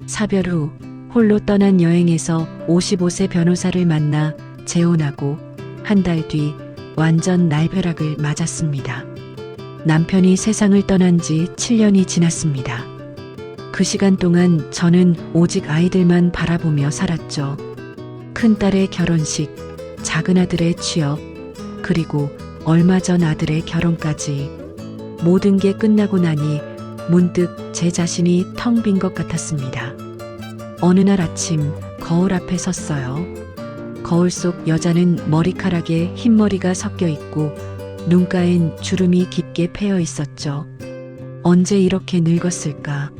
사별 후 홀로 떠난 여행에서 55세 변호사를 만나 재혼하고 한 달 뒤 완전 날벼락을 맞았습니다. 남편이 세상을 떠난 지 7년이 지났습니다. 그 시간 동안 저는 오직 아이들만 바라보며 살았죠. 큰딸의 결혼식, 작은아들의 취업, 그리고 얼마 전 아들의 결혼까지 모든 게 끝나고 나니 문득 제 자신이 텅 빈 것 같았습니다. 어느 날 아침 거울 앞에 섰어요. 거울 속 여자는 머리카락에 흰머리가 섞여 있고 눈가엔 주름이 깊게 패여 있었죠. 언제 이렇게 늙었을까?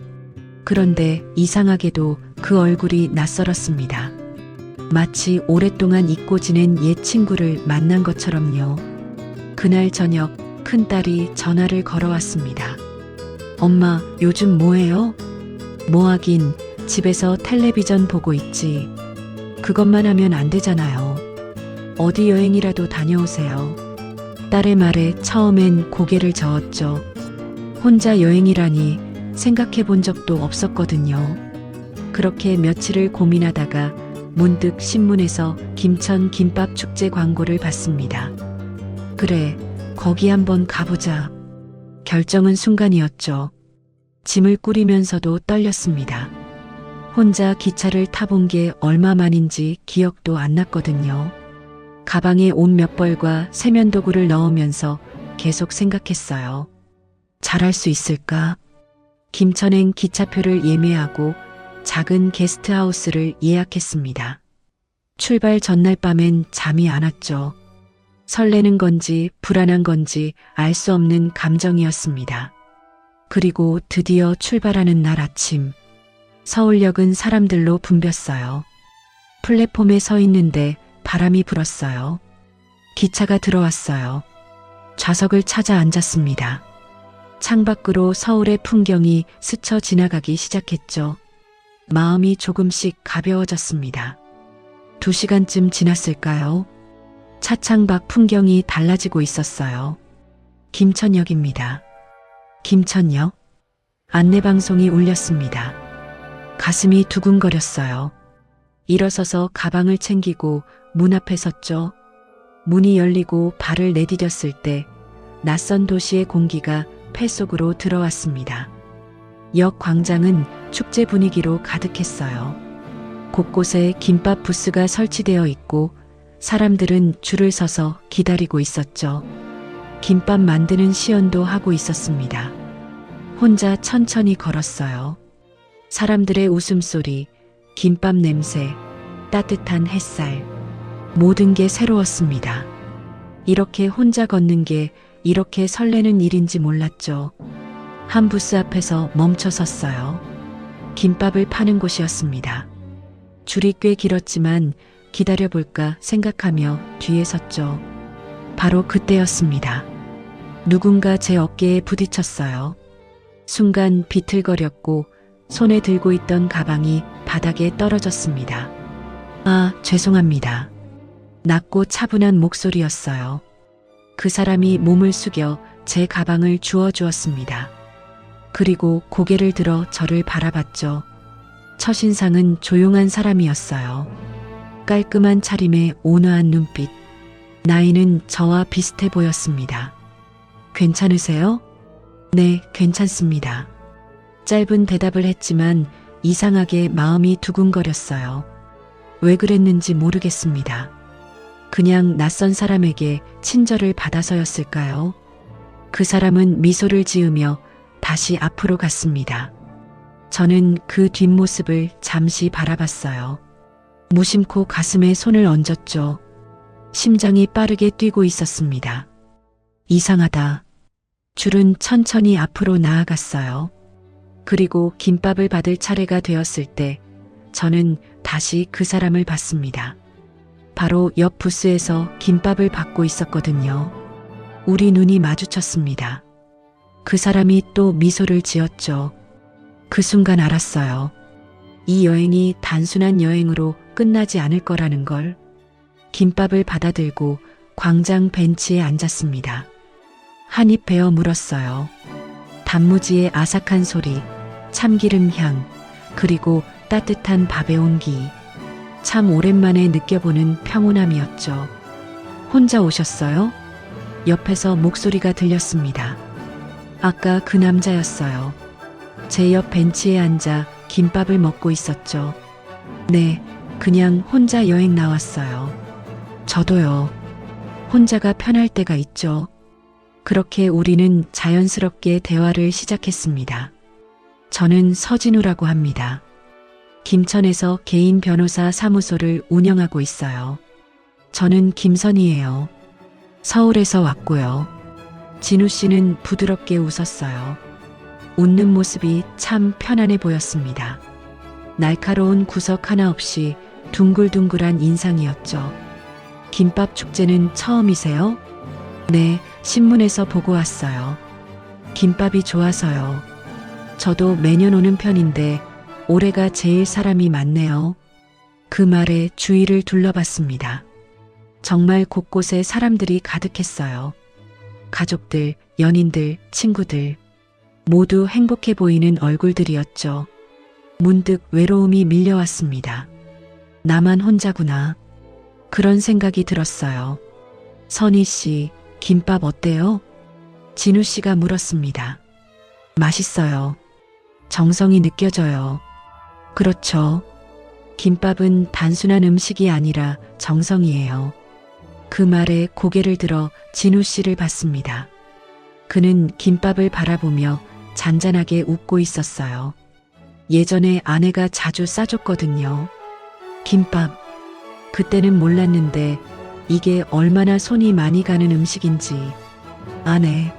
그런데 이상하게도 그 얼굴이 낯설었습니다. 마치 오랫동안 잊고 지낸 옛 친구를 만난 것처럼요. 그날 저녁 큰딸이 전화를 걸어왔습니다. 엄마, 요즘 뭐해요? 뭐 하긴, 집에서 텔레비전 보고 있지. 그것만 하면 안 되잖아요. 어디 여행이라도 다녀오세요. 딸의 말에 처음엔 고개를 저었죠. 혼자 여행이라니 생각해 본 적도 없었거든요. 그렇게 며칠을 고민하다가 문득 신문에서 김천 김밥 축제 광고를 봤습니다. 그래, 거기 한번 가보자. 결정은 순간이었죠. 짐을 꾸리면서도 떨렸습니다. 혼자 기차를 타본 게 얼마만인지 기억도 안 났거든요. 가방에 옷 몇 벌과 세면도구를 넣으면서 계속 생각했어요. 잘할 수 있을까? 김천행 기차표를 예매하고 작은 게스트하우스를 예약했습니다. 출발 전날 밤엔 잠이 안 왔죠. 설레는 건지 불안한 건지 알 수 없는 감정이었습니다. 그리고 드디어 출발하는 날 아침, 서울역은 사람들로 붐볐어요. 플랫폼에 서 있는데 바람이 불었어요. 기차가 들어왔어요. 좌석을 찾아 앉았습니다. 창밖으로 서울의 풍경이 스쳐 지나가기 시작했죠. 마음이 조금씩 가벼워졌습니다. 2시간쯤 지났을까요? 차창 밖 풍경이 달라지고 있었어요. 김천역입니다. 김천역? 안내방송이 울렸습니다. 가슴이 두근거렸어요. 일어서서 가방을 챙기고 문 앞에 섰죠. 문이 열리고 발을 내디뎠을 때 낯선 도시의 공기가 폐 속으로 들어왔습니다. 역 광장은 축제 분위기로 가득했어요. 곳곳에 김밥 부스가 설치되어 있고 사람들은 줄을 서서 기다리고 있었죠. 김밥 만드는 시연도 하고 있었습니다. 혼자 천천히 걸었어요. 사람들의 웃음소리, 김밥 냄새, 따뜻한 햇살, 모든 게 새로웠습니다. 이렇게 혼자 걷는 게 이렇게 설레는 일인지 몰랐죠. 한 부스 앞에서 멈춰 섰어요. 김밥을 파는 곳이었습니다. 줄이 꽤 길었지만 기다려볼까 생각하며 뒤에 섰죠. 바로 그때였습니다. 누군가 제 어깨에 부딪혔어요. 순간 비틀거렸고 손에 들고 있던 가방이 바닥에 떨어졌습니다. 아, 죄송합니다. 낮고 차분한 목소리였어요. 그 사람이 몸을 숙여 제 가방을 주워주었습니다. 그리고 고개를 들어 저를 바라봤죠. 첫인상은 조용한 사람이었어요. 깔끔한 차림에 온화한 눈빛. 나이는 저와 비슷해 보였습니다. 괜찮으세요? 네, 괜찮습니다. 짧은 대답을 했지만 이상하게 마음이 두근거렸어요. 왜 그랬는지 모르겠습니다. 그냥 낯선 사람에게 친절을 받아서였을까요? 그 사람은 미소를 지으며 다시 앞으로 갔습니다. 저는 그 뒷모습을 잠시 바라봤어요. 무심코 가슴에 손을 얹었죠. 심장이 빠르게 뛰고 있었습니다. 이상하다. 줄은 천천히 앞으로 나아갔어요. 그리고 김밥을 받을 차례가 되었을 때 저는 다시 그 사람을 봤습니다. 바로 옆 부스에서 김밥을 받고 있었거든요. 우리 눈이 마주쳤습니다. 그 사람이 또 미소를 지었죠. 그 순간 알았어요. 이 여행이 단순한 여행으로 끝나지 않을 거라는 걸. 김밥을 받아들고 광장 벤치에 앉았습니다. 한 입 베어 물었어요. 단무지의 아삭한 소리, 참기름 향, 그리고 따뜻한 밥의 온기. 참 오랜만에 느껴보는 평온함이었죠. 혼자 오셨어요? 옆에서 목소리가 들렸습니다. 아까 그 남자였어요. 제 옆 벤치에 앉아 김밥을 먹고 있었죠. 네, 그냥 혼자 여행 나왔어요. 저도요. 혼자가 편할 때가 있죠. 그렇게 우리는 자연스럽게 대화를 시작했습니다. 저는 서진우라고 합니다. 김천에서 개인 변호사 사무소를 운영하고 있어요. 저는 김선희예요. 서울에서 왔고요. 진우 씨는 부드럽게 웃었어요. 웃는 모습이 참 편안해 보였습니다. 날카로운 구석 하나 없이 둥글둥글한 인상이었죠. 김밥 축제는 처음이세요? 네, 신문에서 보고 왔어요. 김밥이 좋아서요. 저도 매년 오는 편인데 올해가 제일 사람이 많네요. 그 말에 주위를 둘러봤습니다. 정말 곳곳에 사람들이 가득했어요. 가족들, 연인들, 친구들. 모두 행복해 보이는 얼굴들이었죠. 문득 외로움이 밀려왔습니다. 나만 혼자구나. 그런 생각이 들었어요. 선희 씨, 김밥 어때요? 진우 씨가 물었습니다. 맛있어요. 정성이 느껴져요. 그렇죠. 김밥은 단순한 음식이 아니라 정성이에요. 그 말에 고개를 들어 진우 씨를 봤습니다. 그는 김밥을 바라보며 잔잔하게 웃고 있었어요. 예전에 아내가 자주 싸줬거든요. 김밥. 그때는 몰랐는데 이게 얼마나 손이 많이 가는 음식인지. 아내.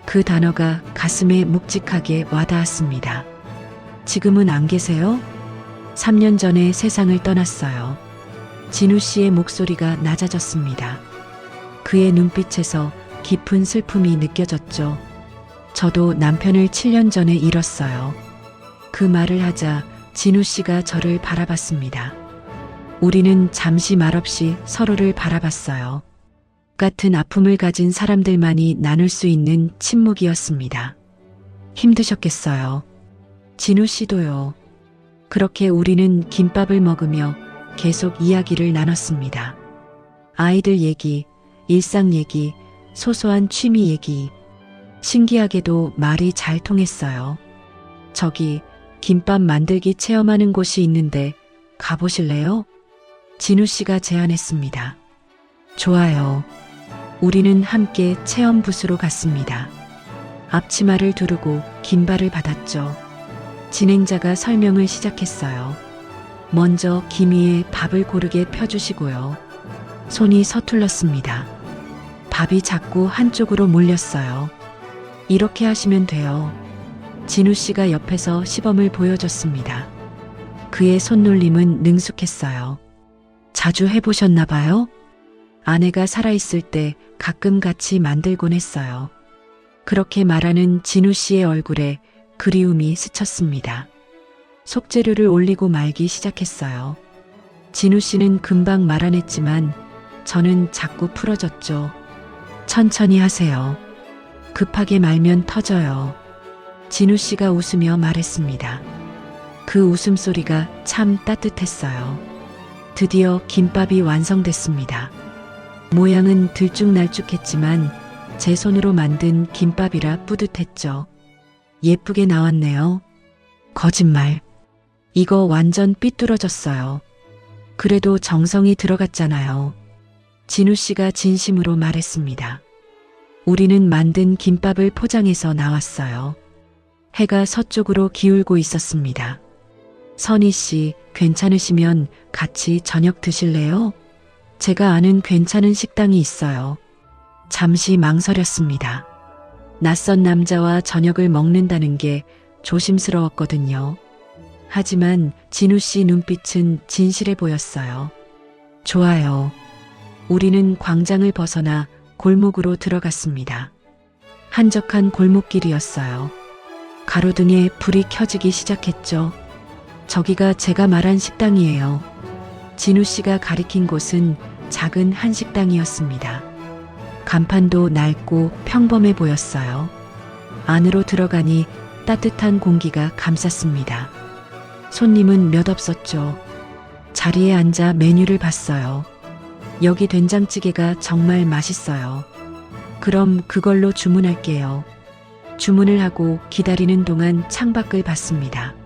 그 단어가 가슴에 묵직하게 와닿았습니다. 지금은 안 계세요? 3년 전에 세상을 떠났어요. 진우 씨의 목소리가 낮아졌습니다. 그의 눈빛에서 깊은 슬픔이 느껴졌죠. 저도 남편을 7년 전에 잃었어요. 그 말을 하자 진우 씨가 저를 바라봤습니다. 우리는 잠시 말없이 서로를 바라봤어요. 같은 아픔을 가진 사람들만이 나눌 수 있는 침묵이었습니다. 힘드셨겠어요. 진우 씨도요. 그렇게 우리는 김밥을 먹으며 계속 이야기를 나눴습니다. 아이들 얘기, 일상 얘기, 소소한 취미 얘기. 신기하게도 말이 잘 통했어요. 저기 김밥 만들기 체험하는 곳이 있는데 가보실래요? 진우 씨가 제안했습니다. 좋아요. 우리는 함께 체험 부스로 갔습니다. 앞치마를 두르고 김발을 받았죠. 진행자가 설명을 시작했어요. 먼저 김 위에 밥을 고르게 펴주시고요. 손이 서툴렀습니다. 밥이 자꾸 한쪽으로 몰렸어요. 이렇게 하시면 돼요. 진우 씨가 옆에서 시범을 보여줬습니다. 그의 손놀림은 능숙했어요. 자주 해보셨나 봐요? 아내가 살아있을 때 가끔 같이 만들곤 했어요. 그렇게 말하는 진우 씨의 얼굴에 그리움이 스쳤습니다. 속재료를 올리고 말기 시작했어요. 진우 씨는 금방 말아냈지만 저는 자꾸 풀어졌죠. 천천히 하세요. 급하게 말면 터져요. 진우 씨가 웃으며 말했습니다. 그 웃음소리가 참 따뜻했어요. 드디어 김밥이 완성됐습니다. 모양은 들쭉날쭉했지만 제 손으로 만든 김밥이라 뿌듯했죠. 예쁘게 나왔네요. 거짓말. 이거 완전 삐뚤어졌어요. 그래도 정성이 들어갔잖아요. 진우 씨가 진심으로 말했습니다. 우리는 만든 김밥을 포장해서 나왔어요. 해가 서쪽으로 기울고 있었습니다. 선희 씨, 괜찮으시면 같이 저녁 드실래요? 제가 아는 괜찮은 식당이 있어요. 잠시 망설였습니다. 낯선 남자와 저녁을 먹는다는 게 조심스러웠거든요. 하지만 진우 씨 눈빛은 진실해 보였어요. 좋아요. 우리는 광장을 벗어나 골목으로 들어갔습니다. 한적한 골목길이었어요. 가로등에 불이 켜지기 시작했죠. 저기가 제가 말한 식당이에요. 진우 씨가 가리킨 곳은 작은 한식당이었습니다. 간판도 낡고 평범해 보였어요. 안으로 들어가니 따뜻한 공기가 감쌌습니다. 손님은 몇 없었죠. 자리에 앉아 메뉴를 봤어요. 여기 된장찌개가 정말 맛있어요. 그럼 그걸로 주문할게요. 주문을 하고 기다리는 동안 창밖을 봤습니다.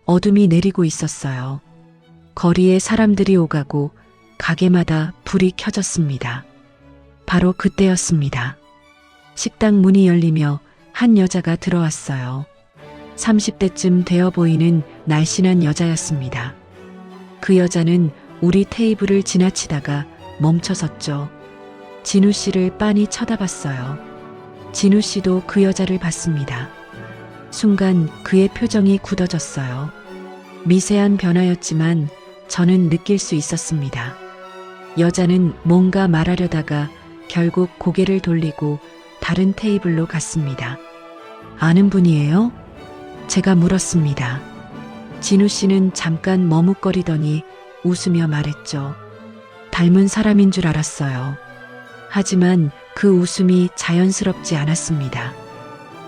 어둠이 내리고 있었어요. 거리에 사람들이 오가고 가게마다 불이 켜졌습니다. 바로 그때였습니다. 식당 문이 열리며 한 여자가 들어왔어요. 30대쯤 되어 보이는 날씬한 여자였습니다. 그 여자는 우리 테이블을 지나치다가 멈춰섰죠. 진우 씨를 빤히 쳐다봤어요. 진우 씨도 그 여자를 봤습니다. 순간 그의 표정이 굳어졌어요. 미세한 변화였지만 저는 느낄 수 있었습니다. 여자는 뭔가 말하려다가 결국 고개를 돌리고 다른 테이블로 갔습니다. 아는 분이에요? 제가 물었습니다. 진우 씨는 잠깐 머뭇거리더니 웃으며 말했죠. 닮은 사람인 줄 알았어요. 하지만 그 웃음이 자연스럽지 않았습니다.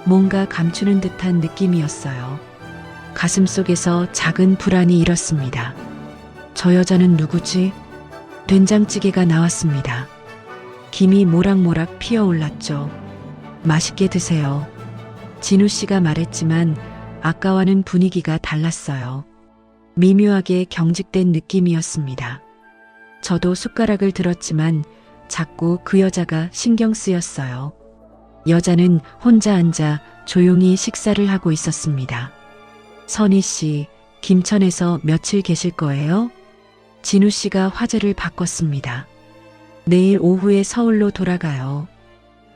뭔가 감추는 듯한 느낌이었어요. 가슴속에서 작은 불안이 일었습니다. 저 여자는 누구지? 된장찌개가 나왔습니다. 김이 모락모락 피어올랐죠. 맛있게 드세요. 진우 씨가 말했지만 아까와는 분위기가 달랐어요. 미묘하게 경직된 느낌이었습니다. 저도 숟가락을 들었지만 자꾸 그 여자가 신경 쓰였어요. 여자는 혼자 앉아 조용히 식사를 하고 있었습니다. 선희 씨, 김천에서 며칠 계실 거예요? 진우 씨가 화제를 바꿨습니다. 내일 오후에 서울로 돌아가요.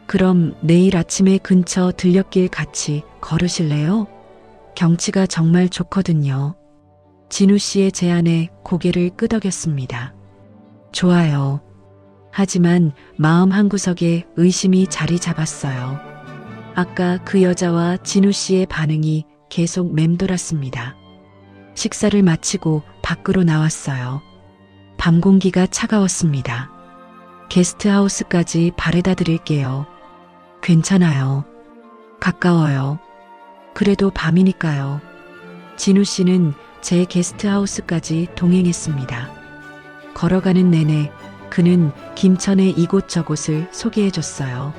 그럼 내일 아침에 근처 들녘길 같이 걸으실래요? 경치가 정말 좋거든요. 진우 씨의 제안에 고개를 끄덕였습니다. 좋아요. 하지만 마음 한구석에 의심이 자리 잡았어요. 아까 그 여자와 진우 씨의 반응이 계속 맴돌았습니다. 식사를 마치고 밖으로 나왔어요. 밤 공기가 차가웠습니다. 게스트하우스까지 바래다 드릴게요. 괜찮아요. 가까워요. 그래도 밤이니까요. 진우 씨는 제 게스트하우스까지 동행했습니다. 걸어가는 내내 그는 김천의 이곳저곳을 소개해줬어요.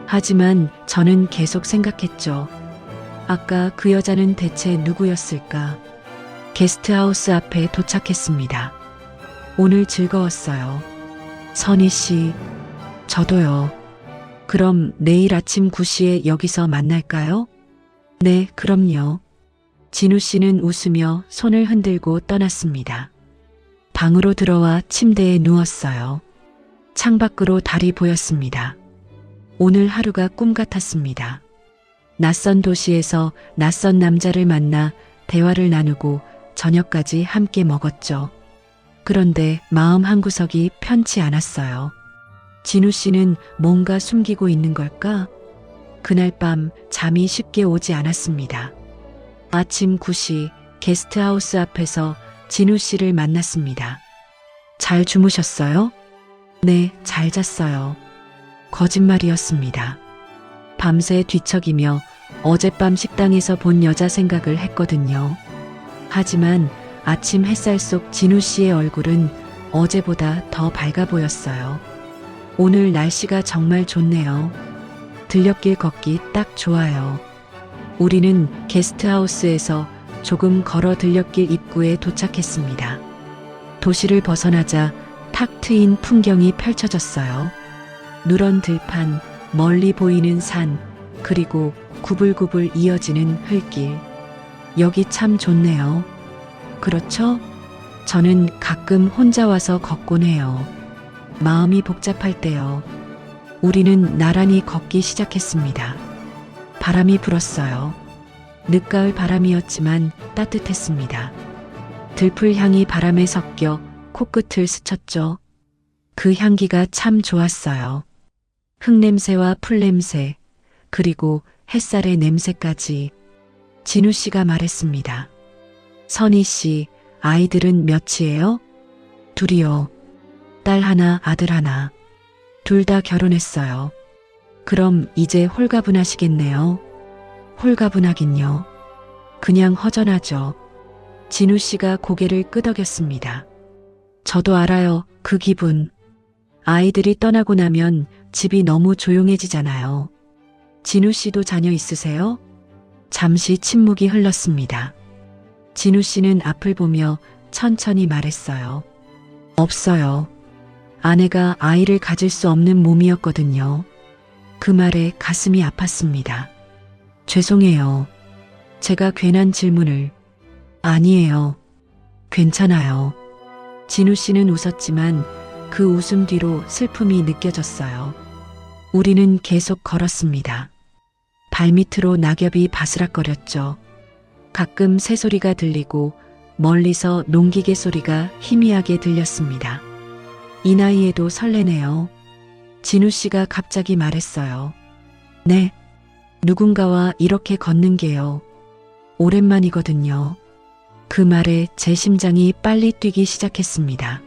하지만 저는 계속 생각했죠. 아까 그 여자는 대체 누구였을까? 게스트하우스 앞에 도착했습니다. 오늘 즐거웠어요. 선희 씨, 저도요. 그럼 내일 아침 9시에 여기서 만날까요? 네, 그럼요. 진우 씨는 웃으며 손을 흔들고 떠났습니다. 방으로 들어와 침대에 누웠어요. 창밖으로 달이 보였습니다. 오늘 하루가 꿈 같았습니다. 낯선 도시에서 낯선 남자를 만나 대화를 나누고 저녁까지 함께 먹었죠. 그런데 마음 한구석이 편치 않았어요. 진우 씨는 뭔가 숨기고 있는 걸까? 그날 밤 잠이 쉽게 오지 않았습니다. 아침 9시 게스트하우스 앞에서 진우 씨를 만났습니다. 잘 주무셨어요? 네, 잘 잤어요. 거짓말이었습니다. 밤새 뒤척이며 어젯밤 식당에서 본 여자 생각을 했거든요. 하지만 아침 햇살 속 진우 씨의 얼굴은 어제보다 더 밝아 보였어요. 오늘 날씨가 정말 좋네요. 들녘길 걷기 딱 좋아요. 우리는 게스트하우스에서 조금 걸어 들녘길 입구에 도착했습니다. 도시를 벗어나자 탁 트인 풍경이 펼쳐졌어요. 누런 들판, 멀리 보이는 산, 그리고 구불구불 이어지는 흘길. 여기 참 좋네요. 그렇죠? 저는 가끔 혼자 와서 걷곤 해요. 마음이 복잡할 때요. 우리는 나란히 걷기 시작했습니다. 바람이 불었어요. 늦가을 바람이었지만 따뜻했습니다. 들풀 향이 바람에 섞여 코끝을 스쳤죠. 그 향기가 참 좋았어요. 흙냄새와 풀냄새, 그리고 햇살의 냄새까지. 진우 씨가 말했습니다. 선희 씨, 아이들은 몇이에요? 둘이요. 딸 하나, 아들 하나. 둘 다 결혼했어요. 그럼 이제 홀가분하시겠네요. 홀가분하긴요. 그냥 허전하죠. 진우 씨가 고개를 끄덕였습니다. 저도 알아요, 그 기분. 아이들이 떠나고 나면 집이 너무 조용해지잖아요. 진우 씨도 자녀 있으세요? 잠시 침묵이 흘렀습니다. 진우 씨는 앞을 보며 천천히 말했어요. 없어요. 아내가 아이를 가질 수 없는 몸이었거든요. 그 말에 가슴이 아팠습니다. 죄송해요. 제가 괜한 질문을. 아니에요. 괜찮아요. 진우 씨는 웃었지만 그 웃음 뒤로 슬픔이 느껴졌어요. 우리는 계속 걸었습니다. 발밑으로 낙엽이 바스락거렸죠. 가끔 새소리가 들리고 멀리서 농기계 소리가 희미하게 들렸습니다. 이 나이에도 설레네요. 진우 씨가 갑자기 말했어요. 네. 누군가와 이렇게 걷는 게요. 오랜만이거든요. 그 말에 제 심장이 빨리 뛰기 시작했습니다.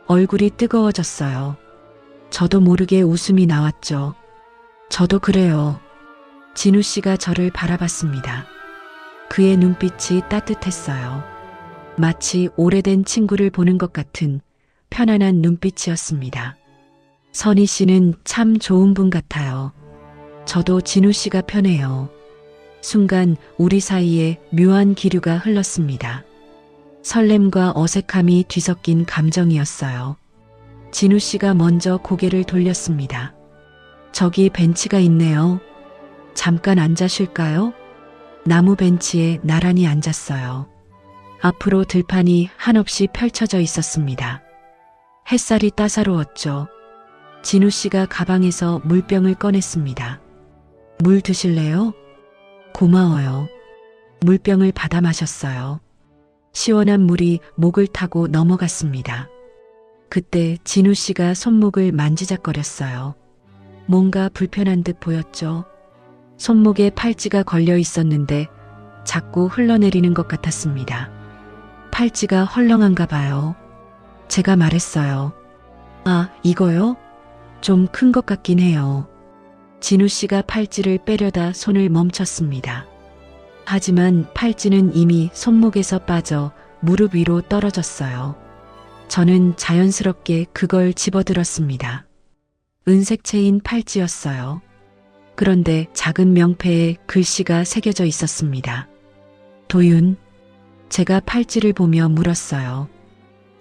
얼굴이 뜨거워졌어요. 저도 모르게 웃음이 나왔죠. 저도 그래요. 진우 씨가 저를 바라봤습니다. 그의 눈빛이 따뜻했어요. 마치 오래된 친구를 보는 것 같은 편안한 눈빛이었습니다. 선희 씨는 참 좋은 분 같아요. 저도 진우 씨가 편해요. 순간 우리 사이에 묘한 기류가 흘렀습니다. 설렘과 어색함이 뒤섞인 감정이었어요. 진우 씨가 먼저 고개를 돌렸습니다. 저기 벤치가 있네요. 잠깐 앉아 쉴까요? 나무 벤치에 나란히 앉았어요. 앞으로 들판이 한없이 펼쳐져 있었습니다. 햇살이 따사로웠죠. 진우 씨가 가방에서 물병을 꺼냈습니다. 물 드실래요? 고마워요. 물병을 받아 마셨어요. 시원한 물이 목을 타고 넘어갔습니다. 그때 진우 씨가 손목을 만지작거렸어요. 뭔가 불편한 듯 보였죠. 손목에 팔찌가 걸려 있었는데 자꾸 흘러내리는 것 같았습니다. 팔찌가 헐렁한가 봐요. 제가 말했어요. 아, 이거요? 좀 큰 것 같긴 해요. 진우 씨가 팔찌를 빼려다 손을 멈췄습니다. 하지만 팔찌는 이미 손목에서 빠져 무릎 위로 떨어졌어요. 저는 자연스럽게 그걸 집어들었습니다. 은색 체인 팔찌였어요. 그런데 작은 명패에 글씨가 새겨져 있었습니다. 도윤. 제가 팔찌를 보며 물었어요.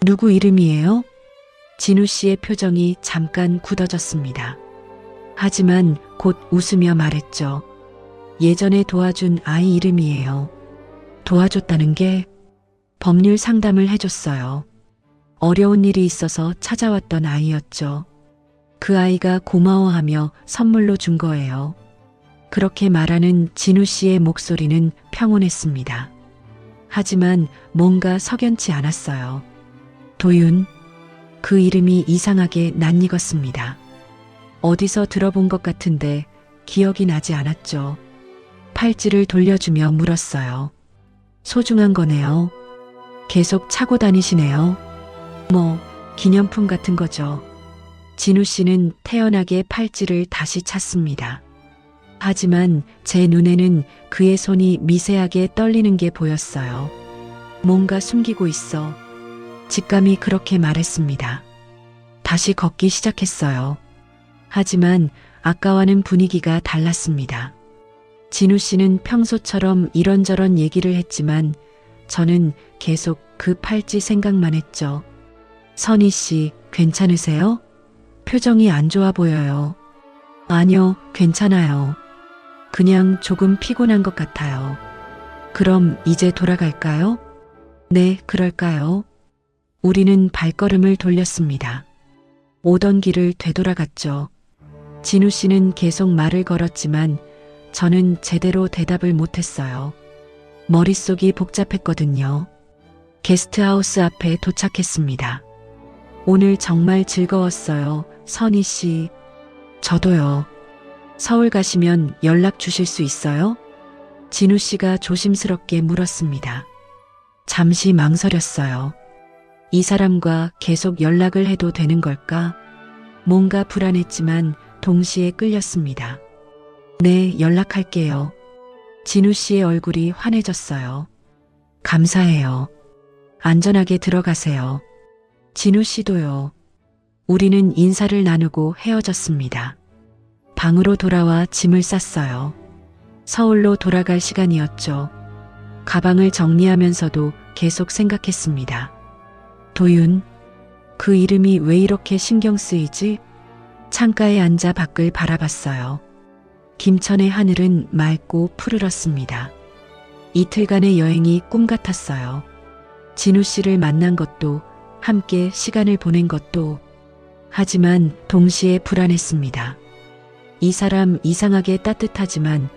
누구 이름이에요? 진우 씨의 표정이 잠깐 굳어졌습니다. 하지만 곧 웃으며 말했죠. 예전에 도와준 아이 이름이에요. 도와줬다는 게 법률 상담을 해줬어요. 어려운 일이 있어서 찾아왔던 아이였죠. 그 아이가 고마워하며 선물로 준 거예요. 그렇게 말하는 진우 씨의 목소리는 평온했습니다. 하지만 뭔가 석연치 않았어요. 도윤. 그 이름이 이상하게 낯익었습니다. 어디서 들어본 것 같은데 기억이 나지 않았죠. 팔찌를 돌려주며 물었어요. 소중한 거네요. 계속 차고 다니시네요. 뭐 기념품 같은 거죠. 진우 씨는 태연하게 팔찌를 다시 찼습니다. 하지만 제 눈에는 그의 손이 미세하게 떨리는 게 보였어요. 뭔가 숨기고 있어. 직감이 그렇게 말했습니다. 다시 걷기 시작했어요. 하지만 아까와는 분위기가 달랐습니다. 진우 씨는 평소처럼 이런저런 얘기를 했지만 저는 계속 그 팔찌 생각만 했죠. 선희 씨, 괜찮으세요? 표정이 안 좋아 보여요. 아니요, 괜찮아요. 그냥 조금 피곤한 것 같아요. 그럼 이제 돌아갈까요? 네, 그럴까요? 우리는 발걸음을 돌렸습니다. 오던 길을 되돌아갔죠. 진우 씨는 계속 말을 걸었지만 저는 제대로 대답을 못했어요. 머릿속이 복잡했거든요. 게스트하우스 앞에 도착했습니다. 오늘 정말 즐거웠어요, 선희 씨. 저도요. 서울 가시면 연락 주실 수 있어요? 진우 씨가 조심스럽게 물었습니다. 잠시 망설였어요. 이 사람과 계속 연락을 해도 되는 걸까? 뭔가 불안했지만 동시에 끌렸습니다. 네, 연락할게요. 진우 씨의 얼굴이 환해졌어요. 감사해요. 안전하게 들어가세요. 진우 씨도요. 우리는 인사를 나누고 헤어졌습니다. 방으로 돌아와 짐을 쌌어요. 서울로 돌아갈 시간이었죠. 가방을 정리하면서도 계속 생각했습니다. 도윤, 그 이름이 왜 이렇게 신경 쓰이지? 창가에 앉아 밖을 바라봤어요. 김천의 하늘은 맑고 푸르렀습니다. 이틀간의 여행이 꿈 같았어요. 진우 씨를 만난 것도, 함께 시간을 보낸 것도, 하지만 동시에 불안했습니다. 이 사람 이상하게 따뜻하지만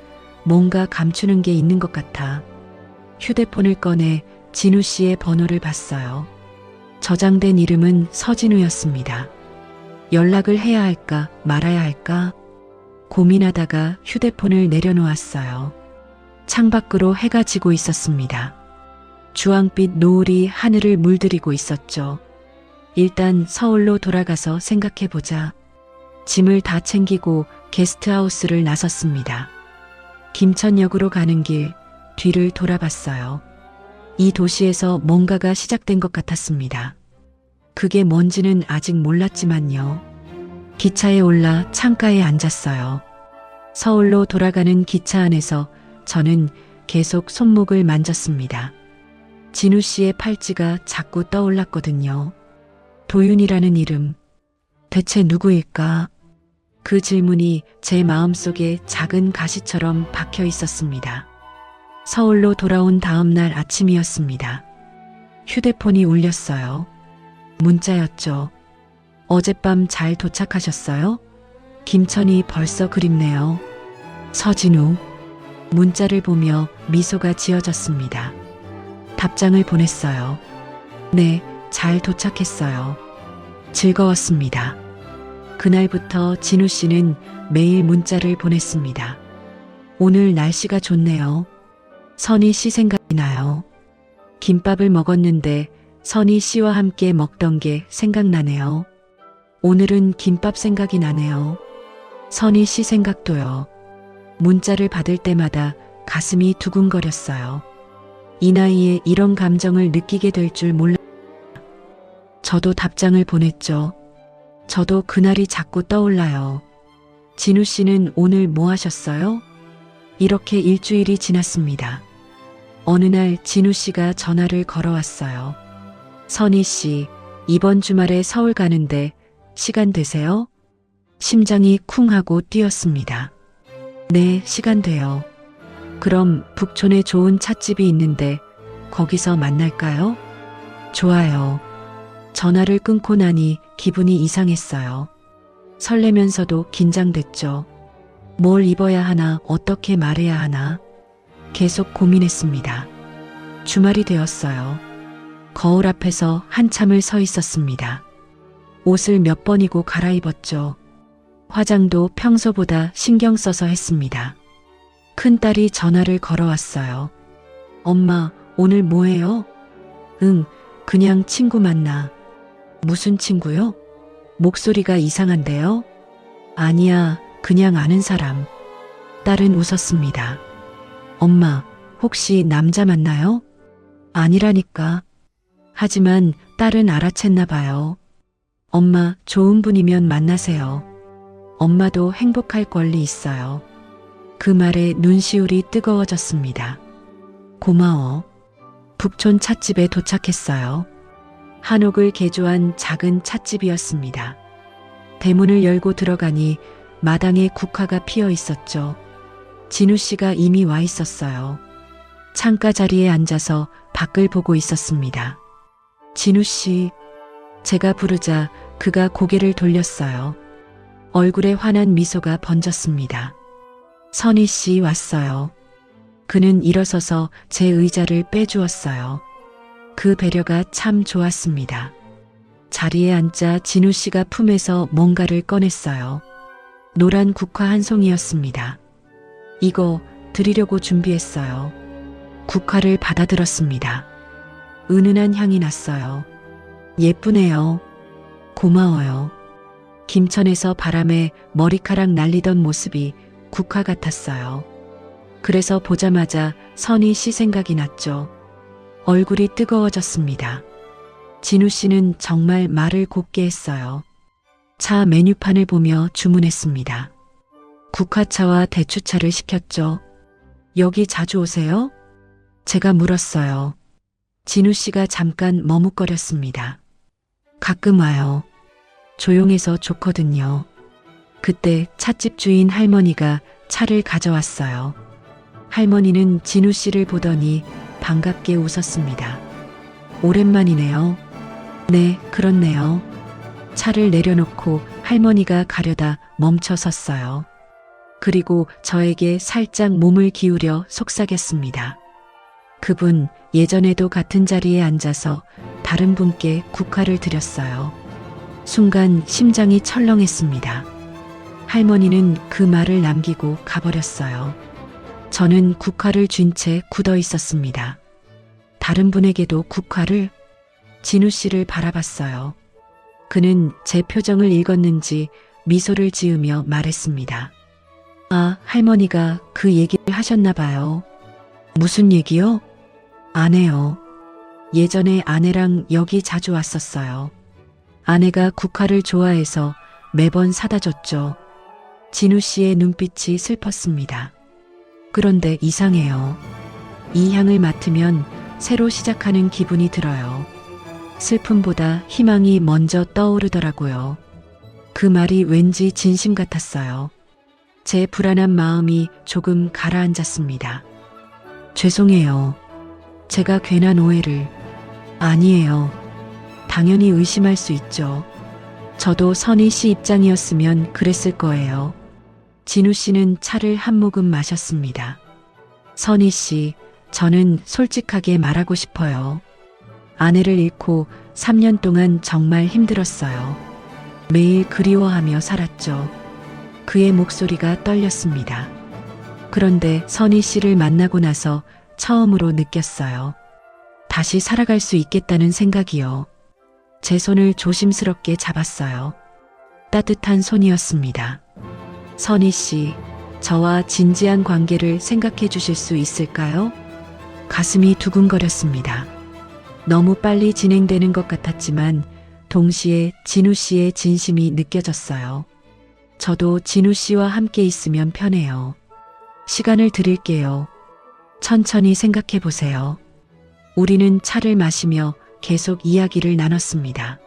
뭔가 감추는 게 있는 것 같아. 휴대폰을 꺼내 진우 씨의 번호를 봤어요. 저장된 이름은 서진우였습니다. 연락을 해야 할까 말아야 할까 고민하다가 휴대폰을 내려놓았어요. 창밖으로 해가 지고 있었습니다. 주황빛 노을이 하늘을 물들이고 있었죠. 일단 서울로 돌아가서 생각해보자. 짐을 다 챙기고 게스트하우스를 나섰습니다. 김천역으로 가는 길, 뒤를 돌아봤어요. 이 도시에서 뭔가가 시작된 것 같았습니다. 그게 뭔지는 아직 몰랐지만요. 기차에 올라 창가에 앉았어요. 서울로 돌아가는 기차 안에서 저는 계속 손목을 만졌습니다. 진우 씨의 팔찌가 자꾸 떠올랐거든요. 도윤이라는 이름, 대체 누구일까? 그 질문이 제 마음속에 작은 가시처럼 박혀 있었습니다. 서울로 돌아온 다음 날 아침이었습니다. 휴대폰이 울렸어요. 문자였죠. 어젯밤 잘 도착하셨어요? 김천이 벌써 그립네요. 서진우. 문자를 보며 미소가 지어졌습니다. 답장을 보냈어요. 네, 잘 도착했어요. 즐거웠습니다. 그날부터 진우 씨는 매일 문자를 보냈습니다. 오늘 날씨가 좋네요. 선희 씨 생각이 나요. 김밥을 먹었는데 선희 씨와 함께 먹던 게 생각나네요. 오늘은 김밥 생각이 나네요. 선희 씨 생각도요. 문자를 받을 때마다 가슴이 두근거렸어요. 이 나이에 이런 감정을 느끼게 될 줄 몰랐어요. 저도 답장을 보냈죠. 저도 그날이 자꾸 떠올라요. 진우 씨는 오늘 뭐 하셨어요? 이렇게 일주일이 지났습니다. 어느 날 진우 씨가 전화를 걸어왔어요. 선희 씨, 이번 주말에 서울 가는데 시간 되세요? 심장이 쿵 하고 뛰었습니다. 네, 시간 돼요. 그럼 북촌에 좋은 찻집이 있는데 거기서 만날까요? 좋아요. 전화를 끊고 나니 기분이 이상했어요. 설레면서도 긴장됐죠. 뭘 입어야 하나, 어떻게 말해야 하나. 계속 고민했습니다. 주말이 되었어요. 거울 앞에서 한참을 서 있었습니다. 옷을 몇 번이고 갈아입었죠. 화장도 평소보다 신경 써서 했습니다. 큰딸이 전화를 걸어왔어요. 엄마, 오늘 뭐해요? 응, 그냥 친구 만나. 무슨 친구요? 목소리가 이상한데요? 아니야, 그냥 아는 사람. 딸은 웃었습니다. 엄마, 혹시 남자 만나요? 아니라니까. 하지만 딸은 알아챘나 봐요. 엄마, 좋은 분이면 만나세요. 엄마도 행복할 권리 있어요. 그 말에 눈시울이 뜨거워졌습니다. 고마워. 북촌 찻집에 도착했어요. 한옥을 개조한 작은 찻집이었습니다. 대문을 열고 들어가니 마당에 국화가 피어 있었죠. 진우 씨가 이미 와 있었어요. 창가 자리에 앉아서 밖을 보고 있었습니다. 진우 씨, 제가 부르자 그가 고개를 돌렸어요. 얼굴에 환한 미소가 번졌습니다. 선희 씨 왔어요. 그는 일어서서 제 의자를 빼주었어요. 그 배려가 참 좋았습니다. 자리에 앉자 진우 씨가 품에서 뭔가를 꺼냈어요. 노란 국화 한 송이였습니다. 이거 드리려고 준비했어요. 국화를 받아들었습니다. 은은한 향이 났어요. 예쁘네요. 고마워요. 김천에서 바람에 머리카락 날리던 모습이 국화 같았어요. 그래서 보자마자 선희 씨 생각이 났죠. 얼굴이 뜨거워졌습니다. 진우 씨는 정말 말을 곱게 했어요. 차 메뉴판을 보며 주문했습니다. 국화차와 대추차를 시켰죠. 여기 자주 오세요? 제가 물었어요. 진우 씨가 잠깐 머뭇거렸습니다. 가끔 와요. 조용해서 좋거든요. 그때 찻집 주인 할머니가 차를 가져왔어요. 할머니는 진우 씨를 보더니 반갑게 웃었습니다. 오랜만이네요. 네, 그렇네요. 차를 내려놓고 할머니가 가려다 멈춰 섰어요. 그리고 저에게 살짝 몸을 기울여 속삭였습니다. 그분 예전에도 같은 자리에 앉아서 다른 분께 국화를 드렸어요. 순간 심장이 철렁했습니다. 할머니는 그 말을 남기고 가버렸어요. 저는 국화를 쥔 채 굳어 있었습니다. 다른 분에게도 국화를? 진우 씨를 바라봤어요. 그는 제 표정을 읽었는지 미소를 지으며 말했습니다. 아, 할머니가 그 얘기를 하셨나 봐요. 무슨 얘기요? 아내요. 예전에 아내랑 여기 자주 왔었어요. 아내가 국화를 좋아해서 매번 사다 줬죠. 진우 씨의 눈빛이 슬펐습니다. 그런데 이상해요. 이 향을 맡으면 새로 시작하는 기분이 들어요. 슬픔보다 희망이 먼저 떠오르더라고요. 그 말이 왠지 진심 같았어요. 제 불안한 마음이 조금 가라앉았습니다. 죄송해요. 제가 괜한 오해를. 아니에요. 당연히 의심할 수 있죠. 저도 선희 씨 입장이었으면 그랬을 거예요. 진우 씨는 차를 한 모금 마셨습니다. 선희 씨, 저는 솔직하게 말하고 싶어요. 아내를 잃고 3년 동안 정말 힘들었어요. 매일 그리워하며 살았죠. 그의 목소리가 떨렸습니다. 그런데 선희 씨를 만나고 나서 처음으로 느꼈어요. 다시 살아갈 수 있겠다는 생각이요. 제 손을 조심스럽게 잡았어요. 따뜻한 손이었습니다. 선희 씨, 저와 진지한 관계를 생각해 주실 수 있을까요? 가슴이 두근거렸습니다. 너무 빨리 진행되는 것 같았지만 동시에 진우 씨의 진심이 느껴졌어요. 저도 진우 씨와 함께 있으면 편해요. 시간을 드릴게요. 천천히 생각해 보세요. 우리는 차를 마시며 계속 이야기를 나눴습니다.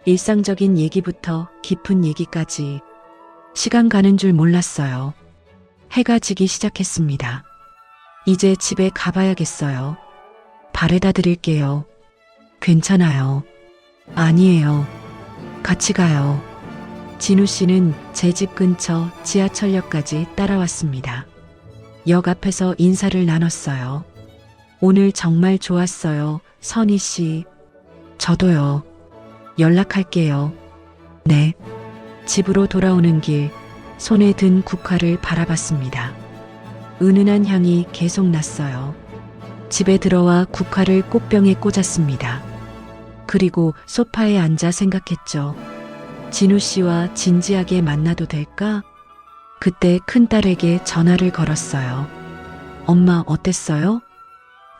일상적인 얘기부터 깊은 얘기까지. 시간 가는 줄 몰랐어요. 해가 지기 시작했습니다. 이제 집에 가봐야겠어요. 바래다 드릴게요. 괜찮아요. 아니에요. 같이 가요. 진우 씨는 제 집 근처 지하철역까지 따라왔습니다. 역 앞에서 인사를 나눴어요. 오늘 정말 좋았어요, 선희 씨. 저도요. 연락할게요. 네. 집으로 돌아오는 길, 손에 든 국화를 바라봤습니다. 은은한 향이 계속 났어요. 집에 들어와 국화를 꽃병에 꽂았습니다. 그리고 소파에 앉아 생각했죠. 진우 씨와 진지하게 만나도 될까? 그때 큰딸에게 전화를 걸었어요. 엄마 어땠어요?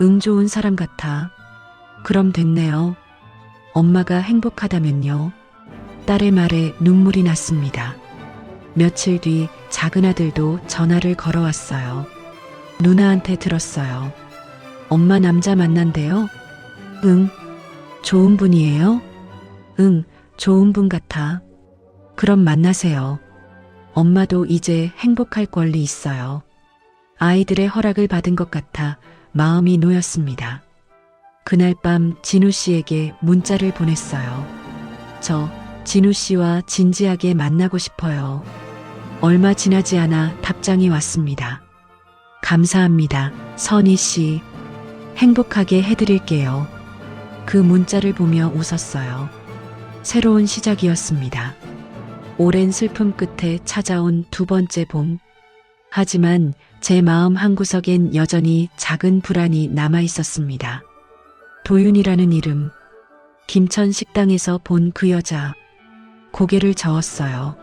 응, 좋은 사람 같아. 그럼 됐네요. 엄마가 행복하다면요. 딸의 말에 눈물이 났습니다. 며칠 뒤 작은 아들도 전화를 걸어왔어요. 누나한테 들었어요. 엄마 남자 만난대요? 응. 좋은 분이에요? 응, 좋은 분 같아. 그럼 만나세요. 엄마도 이제 행복할 권리 있어요. 아이들의 허락을 받은 것 같아 마음이 놓였습니다. 그날 밤 진우 씨에게 문자를 보냈어요. 저 진우 씨와 진지하게 만나고 싶어요. 얼마 지나지 않아 답장이 왔습니다. 감사합니다, 선희 씨. 행복하게 해드릴게요. 그 문자를 보며 웃었어요. 새로운 시작이었습니다. 오랜 슬픔 끝에 찾아온 두 번째 봄. 하지만 제 마음 한구석엔 여전히 작은 불안이 남아 있었습니다. 도윤이라는 이름. 김천 식당에서 본 그 여자. 고개를 저었어요.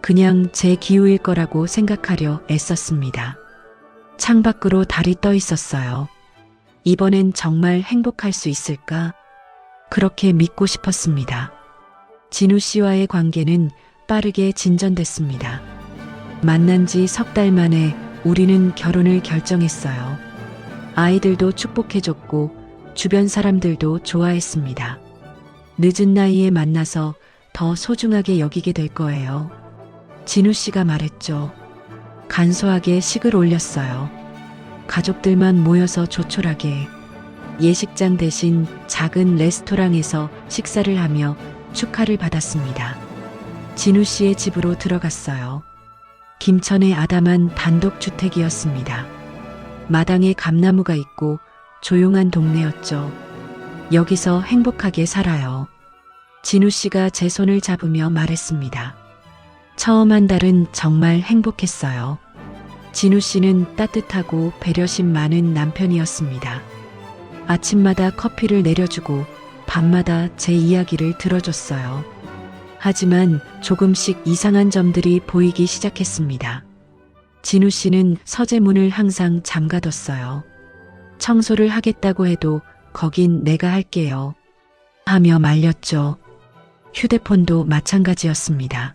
그냥 제 기우일 거라고 생각하려 애썼습니다. 창밖으로 달이 떠 있었어요. 이번엔 정말 행복할 수 있을까? 그렇게 믿고 싶었습니다. 진우 씨와의 관계는 빠르게 진전됐습니다. 만난 지 석 달 만에 우리는 결혼을 결정했어요. 아이들도 축복해줬고 주변 사람들도 좋아했습니다. 늦은 나이에 만나서 더 소중하게 여기게 될 거예요. 진우 씨가 말했죠. 간소하게 식을 올렸어요. 가족들만 모여서 조촐하게 예식장 대신 작은 레스토랑에서 식사를 하며 축하를 받았습니다. 진우 씨의 집으로 들어갔어요. 김천의 아담한 단독주택이었습니다. 마당에 감나무가 있고 조용한 동네였죠. 여기서 행복하게 살아요. 진우 씨가 제 손을 잡으며 말했습니다. 처음 한 달은 정말 행복했어요. 진우 씨는 따뜻하고 배려심 많은 남편이었습니다. 아침마다 커피를 내려주고 밤마다 제 이야기를 들어줬어요. 하지만 조금씩 이상한 점들이 보이기 시작했습니다. 진우 씨는 서재문을 항상 잠가뒀어요. 청소를 하겠다고 해도 거긴 내가 할게요. 하며 말렸죠. 휴대폰도 마찬가지였습니다.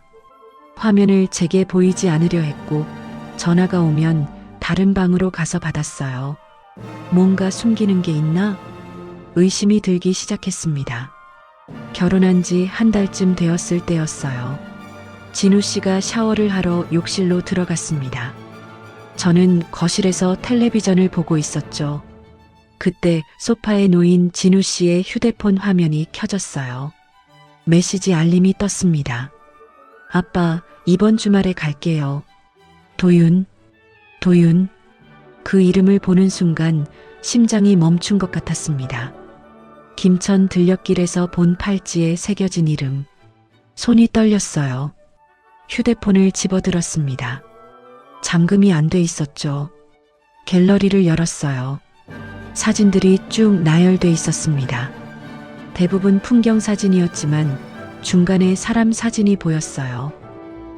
화면을 제게 보이지 않으려 했고 전화가 오면 다른 방으로 가서 받았어요. 뭔가 숨기는 게 있나? 의심이 들기 시작했습니다. 결혼한 지 한 달쯤 되었을 때였어요. 진우 씨가 샤워를 하러 욕실로 들어갔습니다. 저는 거실에서 텔레비전을 보고 있었죠. 그때 소파에 놓인 진우 씨의 휴대폰 화면이 켜졌어요. 메시지 알림이 떴습니다. 아빠, 이번 주말에 갈게요. 도윤. 그 이름을 보는 순간 심장이 멈춘 것 같았습니다. 김천 들녘길에서 본 팔찌에 새겨진 이름. 손이 떨렸어요. 휴대폰을 집어들었습니다. 잠금이 안 돼 있었죠. 갤러리를 열었어요. 사진들이 쭉 나열돼 있었습니다. 대부분 풍경 사진이었지만 중간에 사람 사진이 보였어요.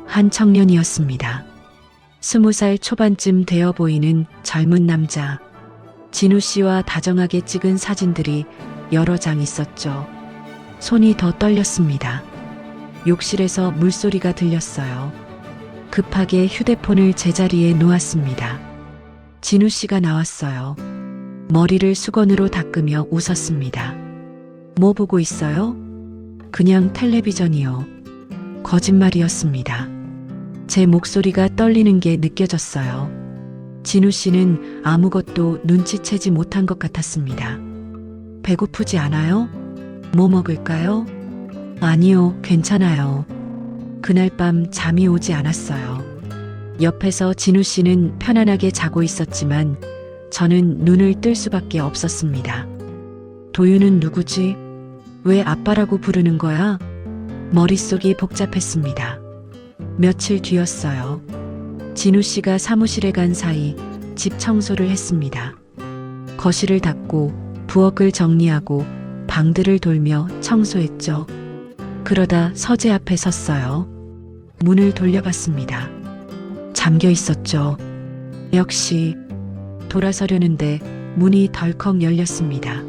한 청년이었습니다. 20살 초반쯤 되어 보이는 젊은 남자. 진우 씨와 다정하게 찍은 사진들이 여러 장 있었죠. 손이 더 떨렸습니다. 욕실에서 물소리가 들렸어요. 급하게 휴대폰을 제자리에 놓았습니다. 진우 씨가 나왔어요. 머리를 수건으로 닦으며 웃었습니다. 뭐 보고 있어요? 그냥 텔레비전이요. 거짓말이었습니다. 제 목소리가 떨리는 게 느껴졌어요. 진우 씨는 아무것도 눈치채지 못한 것 같았습니다. 배고프지 않아요? 뭐 먹을까요? 아니요, 괜찮아요. 그날 밤 잠이 오지 않았어요. 옆에서 진우 씨는 편안하게 자고 있었지만 저는 눈을 뜰 수밖에 없었습니다. 도윤은 누구지? 왜 아빠라고 부르는 거야? 머릿속이 복잡했습니다. 며칠 뒤였어요. 진우 씨가 사무실에 간 사이 집 청소를 했습니다. 거실을 닦고 부엌을 정리하고 방들을 돌며 청소했죠. 그러다 서재 앞에 섰어요. 문을 돌려봤습니다. 잠겨 있었죠. 역시 돌아서려는데 문이 덜컥 열렸습니다.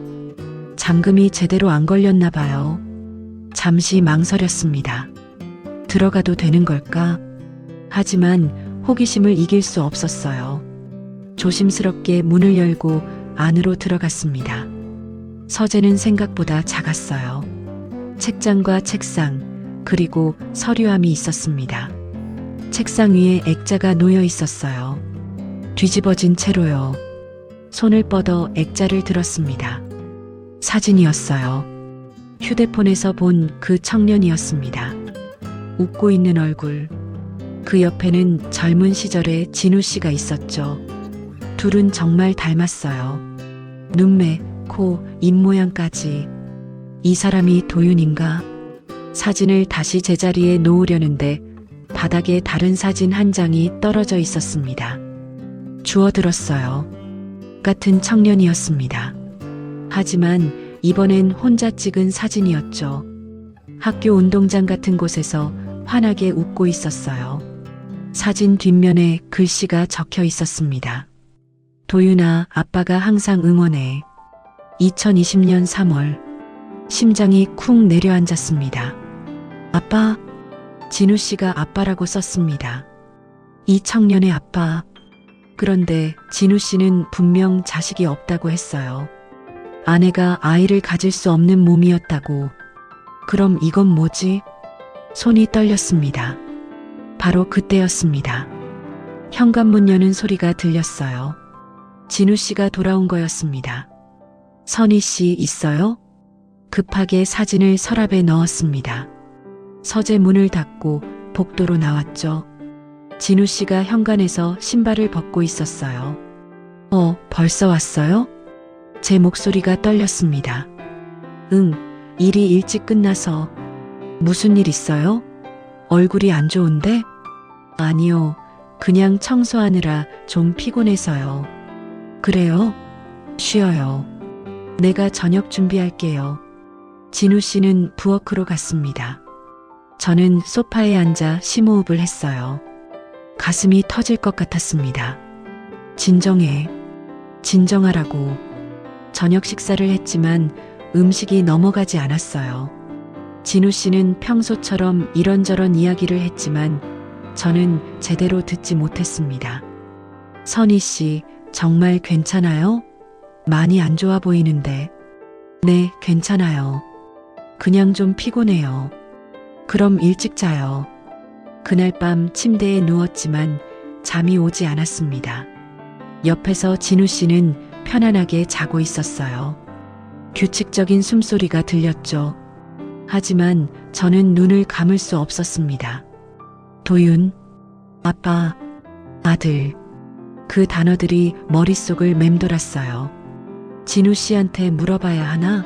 잠금이 제대로 안 걸렸나 봐요. 잠시 망설였습니다. 들어가도 되는 걸까? 하지만 호기심을 이길 수 없었어요. 조심스럽게 문을 열고 안으로 들어갔습니다. 서재는 생각보다 작았어요. 책장과 책상, 그리고 서류함이 있었습니다. 책상 위에 액자가 놓여 있었어요. 뒤집어진 채로요. 손을 뻗어 액자를 들었습니다. 사진이었어요. 휴대폰에서 본 그 청년이었습니다. 웃고 있는 얼굴. 그 옆에는 젊은 시절의 진우 씨가 있었죠. 둘은 정말 닮았어요. 눈매, 코, 입모양까지. 이 사람이 도윤인가? 사진을 다시 제자리에 놓으려는데 바닥에 다른 사진 한 장이 떨어져 있었습니다. 주워들었어요. 같은 청년이었습니다. 하지만 이번엔 혼자 찍은 사진이었죠. 학교 운동장 같은 곳에서 환하게 웃고 있었어요. 사진 뒷면에 글씨가 적혀 있었습니다. 도윤아, 아빠가 항상 응원해. 2020년 3월 심장이 쿵 내려앉았습니다. 아빠, 진우 씨가 아빠라고 썼습니다. 이 청년의 아빠. 그런데 진우 씨는 분명 자식이 없다고 했어요. 아내가 아이를 가질 수 없는 몸이었다고. 그럼 이건 뭐지? 손이 떨렸습니다. 바로 그때였습니다. 현관문 여는 소리가 들렸어요. 진우 씨가 돌아온 거였습니다. 선희 씨 있어요? 급하게 사진을 서랍에 넣었습니다. 서재 문을 닫고 복도로 나왔죠. 진우 씨가 현관에서 신발을 벗고 있었어요. 벌써 왔어요? 제 목소리가 떨렸습니다. 응, 일이 일찍 끝나서. 무슨 일 있어요? 얼굴이 안 좋은데? 아니요, 그냥 청소하느라 좀 피곤해서요. 그래요? 쉬어요. 내가 저녁 준비할게요. 진우 씨는 부엌으로 갔습니다. 저는 소파에 앉아 심호흡을 했어요. 가슴이 터질 것 같았습니다. 진정해. 진정하라고. 저녁 식사를 했지만 음식이 넘어가지 않았어요. 진우 씨는 평소처럼 이런저런 이야기를 했지만 저는 제대로 듣지 못했습니다. 선희 씨, 정말 괜찮아요? 많이 안 좋아 보이는데. 네, 괜찮아요. 그냥 좀 피곤해요. 그럼 일찍 자요. 그날 밤 침대에 누웠지만 잠이 오지 않았습니다. 옆에서 진우 씨는 편안하게 자고 있었어요. 규칙적인 숨소리가 들렸죠. 하지만 저는 눈을 감을 수 없었습니다. 도윤, 아빠, 아들. 그 단어들이 머릿속을 맴돌았어요. 진우 씨한테 물어봐야 하나?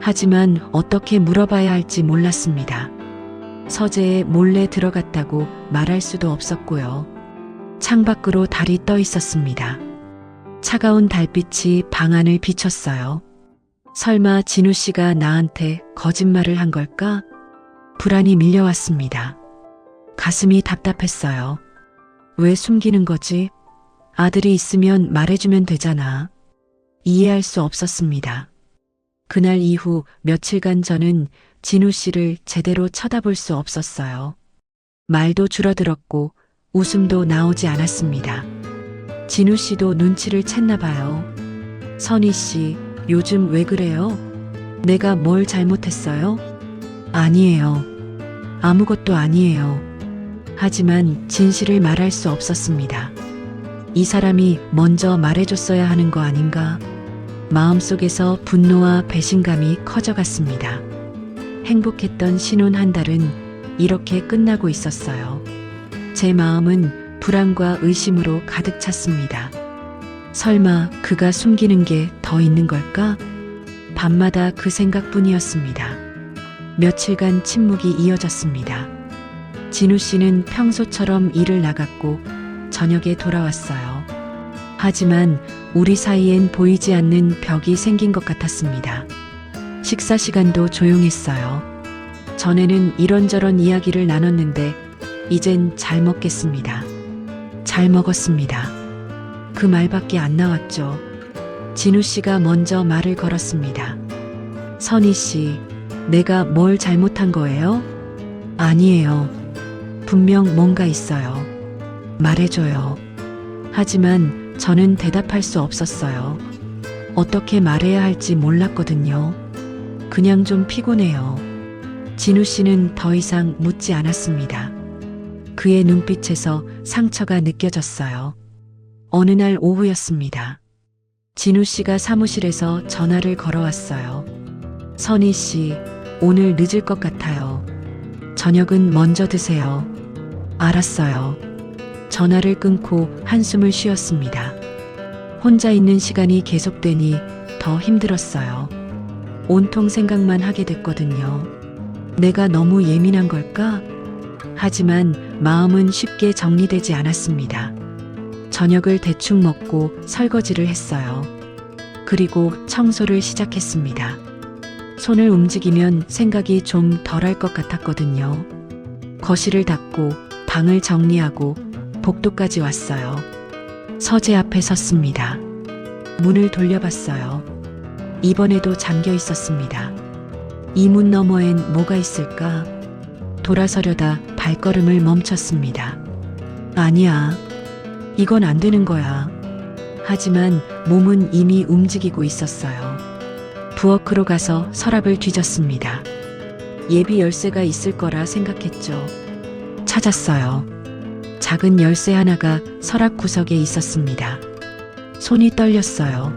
하지만 어떻게 물어봐야 할지 몰랐습니다. 서재에 몰래 들어갔다고 말할 수도 없었고요. 창밖으로 달이 떠 있었습니다. 차가운 달빛이 방 안을 비췄어요. 설마 진우 씨가 나한테 거짓말을 한 걸까? 불안이 밀려왔습니다. 가슴이 답답했어요. 왜 숨기는 거지? 아들이 있으면 말해주면 되잖아. 이해할 수 없었습니다. 그날 이후 며칠간 저는 진우 씨를 제대로 쳐다볼 수 없었어요. 말도 줄어들었고 웃음도 나오지 않았습니다. 진우 씨도 눈치를 챘나 봐요. 선희 씨, 요즘 왜 그래요? 내가 뭘 잘못했어요? 아니에요. 아무것도 아니에요. 하지만 진실을 말할 수 없었습니다. 이 사람이 먼저 말해줬어야 하는 거 아닌가? 마음속에서 분노와 배신감이 커져갔습니다. 행복했던 신혼 한 달은 이렇게 끝나고 있었어요. 제 마음은 불안과 의심으로 가득 찼습니다. 설마 그가 숨기는 게 더 있는 걸까? 밤마다 그 생각뿐이었습니다. 며칠간 침묵이 이어졌습니다. 진우 씨는 평소처럼 일을 나갔고 저녁에 돌아왔어요. 하지만 우리 사이엔 보이지 않는 벽이 생긴 것 같았습니다. 식사 시간도 조용했어요. 전에는 이런저런 이야기를 나눴는데 이젠 잘 먹겠습니다. 잘 먹었습니다. 그 말밖에 안 나왔죠. 진우 씨가 먼저 말을 걸었습니다. 선희 씨, 내가 뭘 잘못한 거예요? 아니에요. 분명 뭔가 있어요. 말해줘요. 하지만 저는 대답할 수 없었어요. 어떻게 말해야 할지 몰랐거든요. 그냥 좀 피곤해요. 진우 씨는 더 이상 묻지 않았습니다. 그의 눈빛에서 상처가 느껴졌어요. 어느 날 오후였습니다. 진우 씨가 사무실에서 전화를 걸어왔어요. 선희 씨, 오늘 늦을 것 같아요. 저녁은 먼저 드세요. 알았어요. 전화를 끊고 한숨을 쉬었습니다. 혼자 있는 시간이 계속되니 더 힘들었어요. 온통 생각만 하게 됐거든요. 내가 너무 예민한 걸까? 하지만 마음은 쉽게 정리되지 않았습니다. 저녁을 대충 먹고 설거지를 했어요. 그리고 청소를 시작했습니다. 손을 움직이면 생각이 좀 덜할 것 같았거든요. 거실을 닦고 방을 정리하고 복도까지 왔어요. 서재 앞에 섰습니다. 문을 돌려봤어요. 이번에도 잠겨 있었습니다. 이 문 너머엔 뭐가 있을까? 돌아서려다 발걸음을 멈췄습니다. 아니야. 이건 안 되는 거야. 하지만 몸은 이미 움직이고 있었어요. 부엌으로 가서 서랍을 뒤졌습니다. 예비 열쇠가 있을 거라 생각했죠. 찾았어요. 작은 열쇠 하나가 서랍 구석에 있었습니다. 손이 떨렸어요.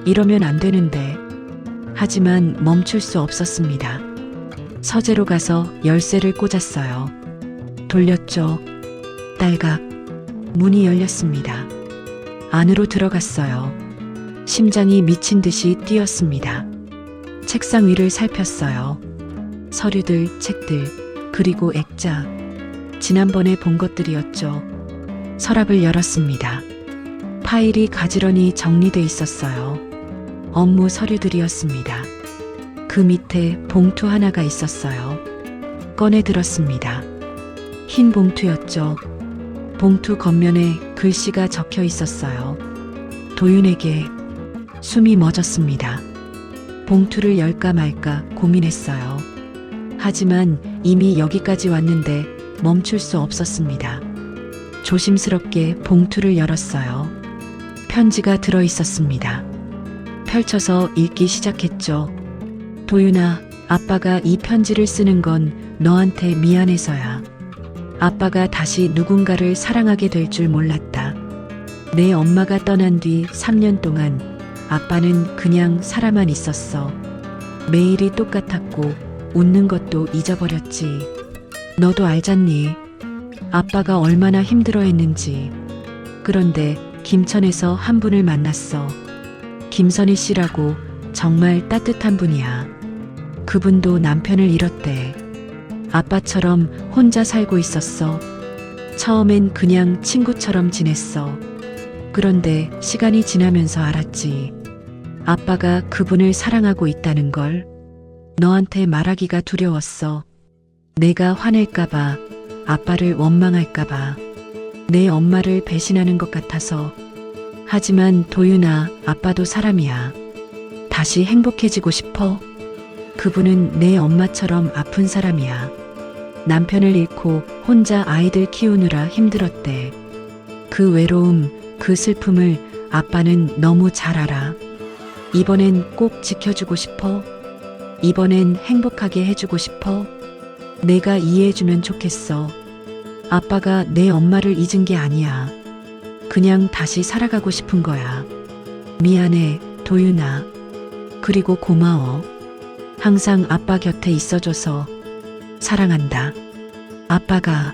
이러면 안 되는데. 하지만 멈출 수 없었습니다. 서재로 가서 열쇠를 꽂았어요. 돌렸죠. 딸각. 문이 열렸습니다. 안으로 들어갔어요. 심장이 미친 듯이 뛰었습니다. 책상 위를 살폈어요. 서류들, 책들, 그리고 액자. 지난번에 본 것들이었죠. 서랍을 열었습니다. 파일이 가지런히 정리돼 있었어요. 업무 서류들이었습니다. 그 밑에 봉투 하나가 있었어요. 꺼내 들었습니다. 흰 봉투였죠. 봉투 겉면에 글씨가 적혀 있었어요. 도윤에게. 숨이 멎었습니다. 봉투를 열까 말까 고민했어요. 하지만 이미 여기까지 왔는데 멈출 수 없었습니다. 조심스럽게 봉투를 열었어요. 편지가 들어 있었습니다. 펼쳐서 읽기 시작했죠. 도윤아, 아빠가 이 편지를 쓰는 건 너한테 미안해서야. 아빠가 다시 누군가를 사랑하게 될 줄 몰랐다. 내 엄마가 떠난 뒤 3년 동안 아빠는 그냥 살아만 있었어. 매일이 똑같았고 웃는 것도 잊어버렸지. 너도 알잖니? 아빠가 얼마나 힘들어했는지. 그런데 김천에서 한 분을 만났어. 김선희 씨라고 정말 따뜻한 분이야. 그분도 남편을 잃었대. 아빠처럼 혼자 살고 있었어. 처음엔 그냥 친구처럼 지냈어. 그런데 시간이 지나면서 알았지. 아빠가 그분을 사랑하고 있다는 걸. 너한테 말하기가 두려웠어. 내가 화낼까봐, 아빠를 원망할까봐, 내 엄마를 배신하는 것 같아서. 하지만 도윤아, 아빠도 사람이야. 다시 행복해지고 싶어? 그분은 내 엄마처럼 아픈 사람이야. 남편을 잃고 혼자 아이들 키우느라 힘들었대. 그 외로움, 그 슬픔을 아빠는 너무 잘 알아. 이번엔 꼭 지켜주고 싶어? 이번엔 행복하게 해주고 싶어? 내가 이해해주면 좋겠어. 아빠가 내 엄마를 잊은 게 아니야. 그냥 다시 살아가고 싶은 거야. 미안해, 도윤아. 그리고 고마워. 항상 아빠 곁에 있어줘서. 사랑한다. 아빠가.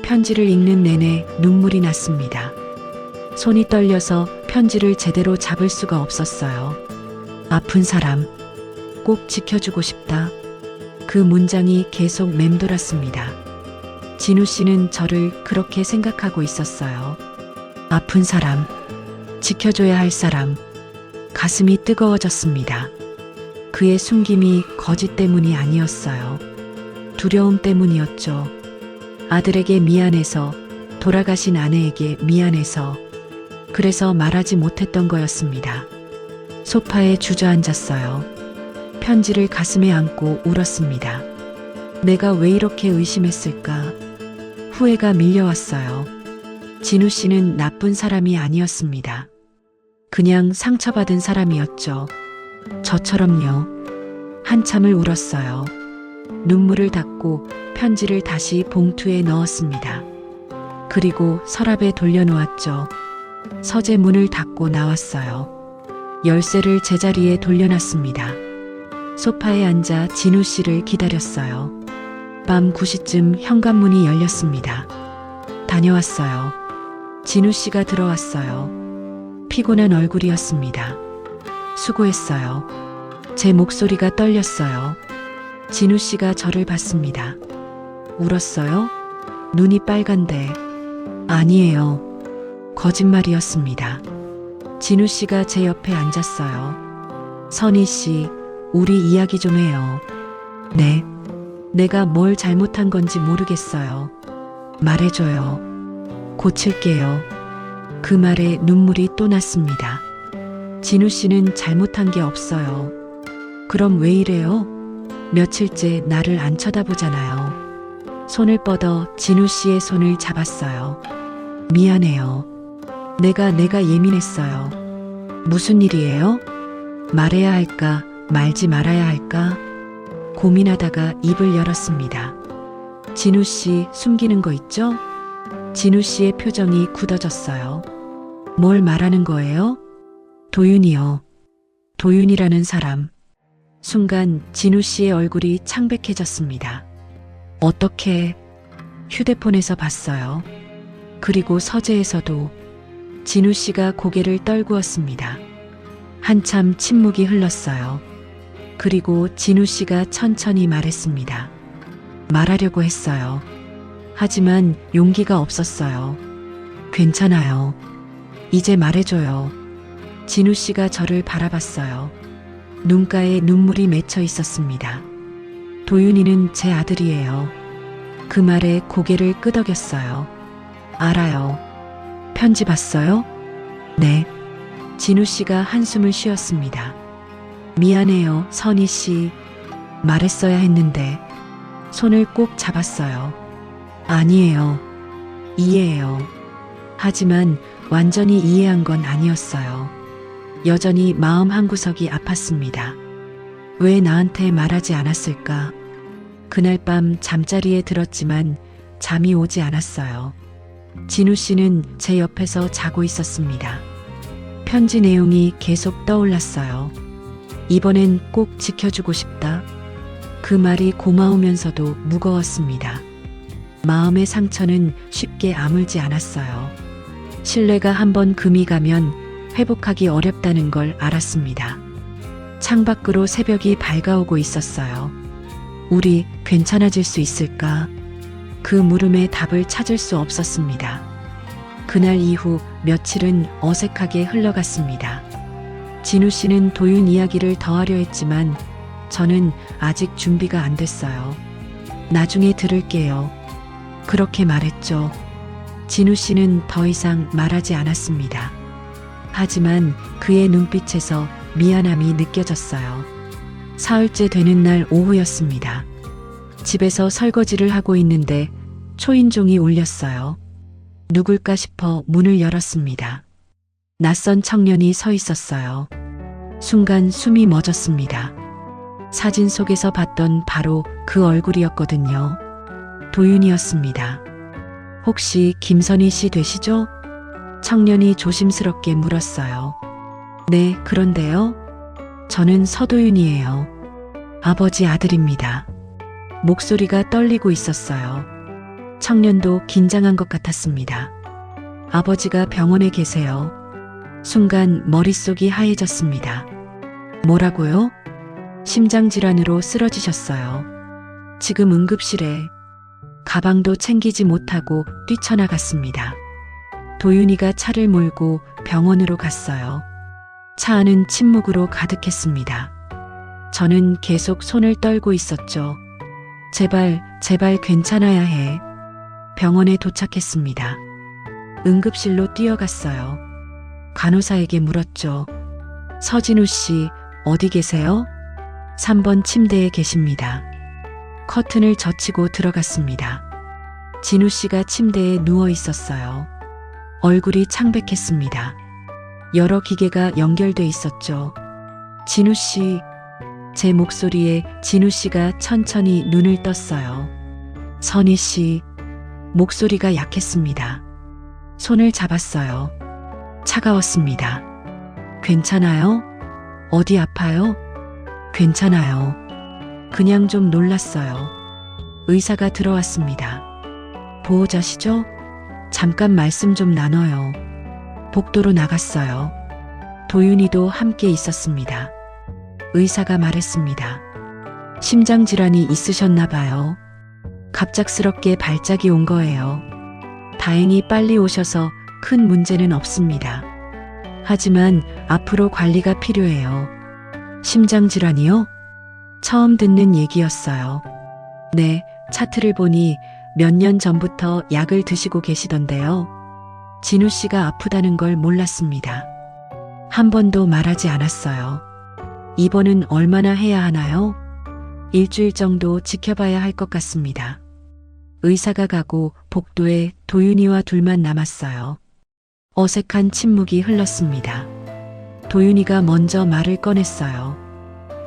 편지를 읽는 내내 눈물이 났습니다. 손이 떨려서 편지를 제대로 잡을 수가 없었어요. 아픈 사람. 꼭 지켜주고 싶다. 그 문장이 계속 맴돌았습니다. 진우 씨는 저를 그렇게 생각하고 있었어요. 아픈 사람. 지켜줘야 할 사람. 가슴이 뜨거워졌습니다. 그의 숨김이 거짓 때문이 아니었어요. 두려움 때문이었죠. 아들에게 미안해서, 돌아가신 아내에게 미안해서, 그래서 말하지 못했던 거였습니다. 소파에 주저앉았어요. 편지를 가슴에 안고 울었습니다. 내가 왜 이렇게 의심했을까? 후회가 밀려왔어요. 진우 씨는 나쁜 사람이 아니었습니다. 그냥 상처받은 사람이었죠. 저처럼요. 한참을 울었어요. 눈물을 닦고 편지를 다시 봉투에 넣었습니다. 그리고 서랍에 돌려놓았죠. 서재 문을 닫고 나왔어요. 열쇠를 제자리에 돌려놨습니다. 소파에 앉아 진우 씨를 기다렸어요. 밤 9시쯤 현관문이 열렸습니다. 다녀왔어요. 진우 씨가 들어왔어요. 피곤한 얼굴이었습니다. 수고했어요. 제 목소리가 떨렸어요. 진우 씨가 저를 봤습니다. 울었어요? 눈이 빨간데. 아니에요. 거짓말이었습니다. 진우 씨가 제 옆에 앉았어요. 선희 씨, 우리 이야기 좀 해요. 네. 내가 뭘 잘못한 건지 모르겠어요. 말해줘요. 고칠게요. 그 말에 눈물이 또 났습니다. 진우 씨는 잘못한 게 없어요. 그럼 왜 이래요? 며칠째 나를 안 쳐다보잖아요. 손을 뻗어 진우 씨의 손을 잡았어요. 미안해요. 내가 예민했어요. 무슨 일이에요? 말해야 할까, 말지 말아야 할까? 고민하다가 입을 열었습니다. 진우 씨 숨기는 거 있죠? 진우 씨의 표정이 굳어졌어요. 뭘 말하는 거예요? 도윤이요. 도윤이라는 사람. 순간 진우 씨의 얼굴이 창백해졌습니다. 어떻게? 휴대폰에서 봤어요. 그리고 서재에서도. 진우 씨가 고개를 떨구었습니다. 한참 침묵이 흘렀어요. 그리고 진우 씨가 천천히 말했습니다. 말하려고 했어요. 하지만 용기가 없었어요. 괜찮아요. 이제 말해줘요. 진우 씨가 저를 바라봤어요. 눈가에 눈물이 맺혀 있었습니다. 도윤이는 제 아들이에요. 그 말에 고개를 끄덕였어요. 알아요. 편지 봤어요? 네. 진우 씨가 한숨을 쉬었습니다. 미안해요, 선희 씨. 말했어야 했는데. 손을 꼭 잡았어요. 아니에요. 이해해요. 하지만 완전히 이해한 건 아니었어요. 여전히 마음 한구석이 아팠습니다. 왜 나한테 말하지 않았을까? 그날 밤 잠자리에 들었지만 잠이 오지 않았어요. 진우 씨는 제 옆에서 자고 있었습니다. 편지 내용이 계속 떠올랐어요. 이번엔 꼭 지켜주고 싶다. 그 말이 고마우면서도 무거웠습니다. 마음의 상처는 쉽게 아물지 않았어요. 신뢰가 한번 금이 가면 회복하기 어렵다는 걸 알았습니다. 창밖으로 새벽이 밝아오고 있었어요. 우리 괜찮아질 수 있을까? 그 물음에 답을 찾을 수 없었습니다. 그날 이후 며칠은 어색하게 흘러갔습니다. 진우 씨는 도윤 이야기를 더하려 했지만 저는 아직 준비가 안 됐어요. 나중에 들을게요. 그렇게 말했죠. 진우 씨는 더 이상 말하지 않았습니다. 하지만 그의 눈빛에서 미안함이 느껴졌어요. 사흘째 되는 날 오후였습니다. 집에서 설거지를 하고 있는데 초인종이 울렸어요. 누굴까 싶어 문을 열었습니다. 낯선 청년이 서 있었어요. 순간 숨이 멎었습니다. 사진 속에서 봤던 바로 그 얼굴이었거든요. 도윤이었습니다. 혹시 김선희 씨 되시죠? 청년이 조심스럽게 물었어요. 네, 그런데요. 저는 서도윤이에요. 아버지 아들입니다. 목소리가 떨리고 있었어요. 청년도 긴장한 것 같았습니다. 아버지가 병원에 계세요. 순간 머릿속이 하얘졌습니다. 뭐라고요? 심장질환으로 쓰러지셨어요. 지금 응급실에. 가방도 챙기지 못하고 뛰쳐나갔습니다. 도윤이가 차를 몰고 병원으로 갔어요. 차 안은 침묵으로 가득했습니다. 저는 계속 손을 떨고 있었죠. 제발, 제발 괜찮아야 해. 병원에 도착했습니다. 응급실로 뛰어갔어요. 간호사에게 물었죠. 서진우 씨, 어디 계세요? 3번 침대에 계십니다. 커튼을 젖히고 들어갔습니다. 진우 씨가 침대에 누워 있었어요. 얼굴이 창백했습니다. 여러 기계가 연결돼 있었죠. 진우 씨, 제 목소리에 진우 씨가 천천히 눈을 떴어요. 선희 씨, 목소리가 약했습니다. 손을 잡았어요. 차가웠습니다. 괜찮아요? 어디 아파요? 괜찮아요. 그냥 좀 놀랐어요. 의사가 들어왔습니다. 보호자시죠? 잠깐 말씀 좀 나눠요. 복도로 나갔어요. 도윤이도 함께 있었습니다. 의사가 말했습니다. 심장질환이 있으셨나 봐요. 갑작스럽게 발작이 온 거예요. 다행히 빨리 오셔서 큰 문제는 없습니다. 하지만 앞으로 관리가 필요해요. 심장질환이요? 처음 듣는 얘기였어요. 네, 차트를 보니 몇 년 전부터 약을 드시고 계시던데요. 진우 씨가 아프다는 걸 몰랐습니다. 한 번도 말하지 않았어요. 입원은 얼마나 해야 하나요? 일주일 정도 지켜봐야 할 것 같습니다. 의사가 가고 복도에 도윤이와 둘만 남았어요. 어색한 침묵이 흘렀습니다. 도윤이가 먼저 말을 꺼냈어요.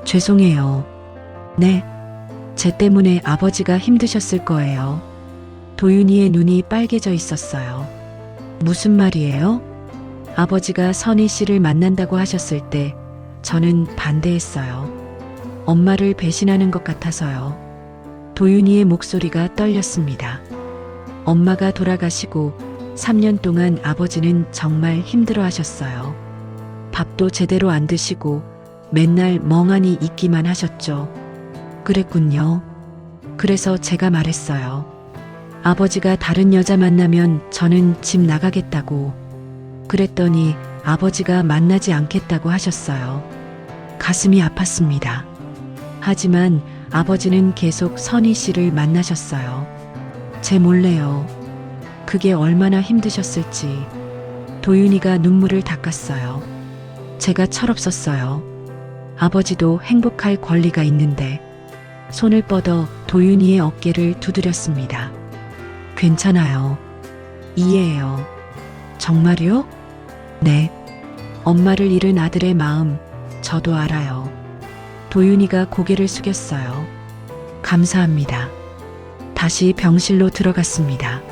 죄송해요. 네. 제 때문에 아버지가 힘드셨을 거예요. 도윤이의 눈이 빨개져 있었어요. 무슨 말이에요? 아버지가 선희 씨를 만난다고 하셨을 때 저는 반대했어요. 엄마를 배신하는 것 같아서요. 도윤이의 목소리가 떨렸습니다. 엄마가 돌아가시고 3년 동안 아버지는 정말 힘들어 하셨어요. 밥도 제대로 안 드시고 맨날 멍하니 있기만 하셨죠. 그랬군요. 그래서 제가 말했어요. 아버지가 다른 여자 만나면 저는 집 나가겠다고. 그랬더니 아버지가 만나지 않겠다고 하셨어요. 가슴이 아팠습니다. 하지만 아버지는 계속 선희 씨를 만나셨어요. 제 몰래요. 그게 얼마나 힘드셨을지. 도윤이가 눈물을 닦았어요. 제가 철없었어요. 아버지도 행복할 권리가 있는데. 손을 뻗어 도윤이의 어깨를 두드렸습니다. 괜찮아요. 이해해요. 정말요? 네. 엄마를 잃은 아들의 마음 저도 알아요. 도윤이가 고개를 숙였어요. 감사합니다. 다시 병실로 들어갔습니다.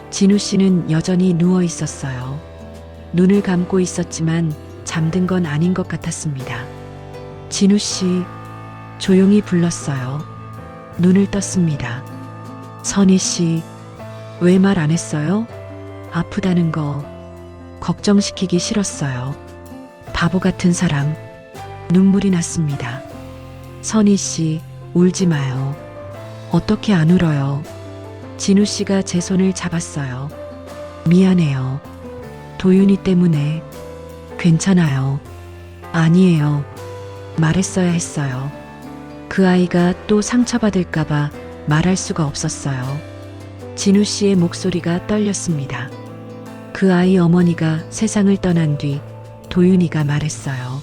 진우 씨는 여전히 누워 있었어요. 눈을 감고 있었지만 잠든 건 아닌 것 같았습니다. 진우 씨, 조용히 불렀어요. 눈을 떴습니다. 선희 씨, 왜 말 안 했어요? 아프다는 거 걱정시키기 싫었어요. 바보 같은 사람. 눈물이 났습니다. 선희 씨, 울지 마요. 어떻게 안 울어요? 진우 씨가 제 손을 잡았어요. 미안해요. 도윤이 때문에. 괜찮아요. 아니에요. 말했어야 했어요. 그 아이가 또 상처받을까봐 말할 수가 없었어요. 진우 씨의 목소리가 떨렸습니다. 그 아이 어머니가 세상을 떠난 뒤 도윤이가 말했어요.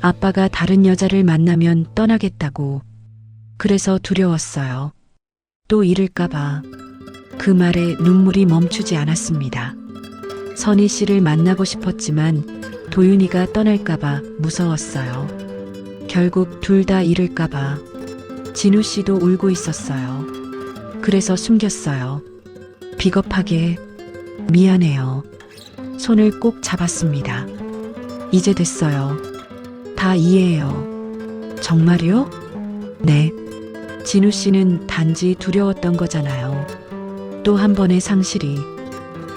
아빠가 다른 여자를 만나면 떠나겠다고. 그래서 두려웠어요. 또 잃을까봐. 그 말에 눈물이 멈추지 않았습니다. 선희 씨를 만나고 싶었지만 도윤이가 떠날까봐 무서웠어요. 결국 둘 다 잃을까봐. 진우 씨도 울고 있었어요. 그래서 숨겼어요. 비겁하게. 미안해요. 손을 꼭 잡았습니다. 이제 됐어요. 다 이해해요. 정말요? 네. 진우 씨는 단지 두려웠던 거잖아요. 또 한 번의 상실이.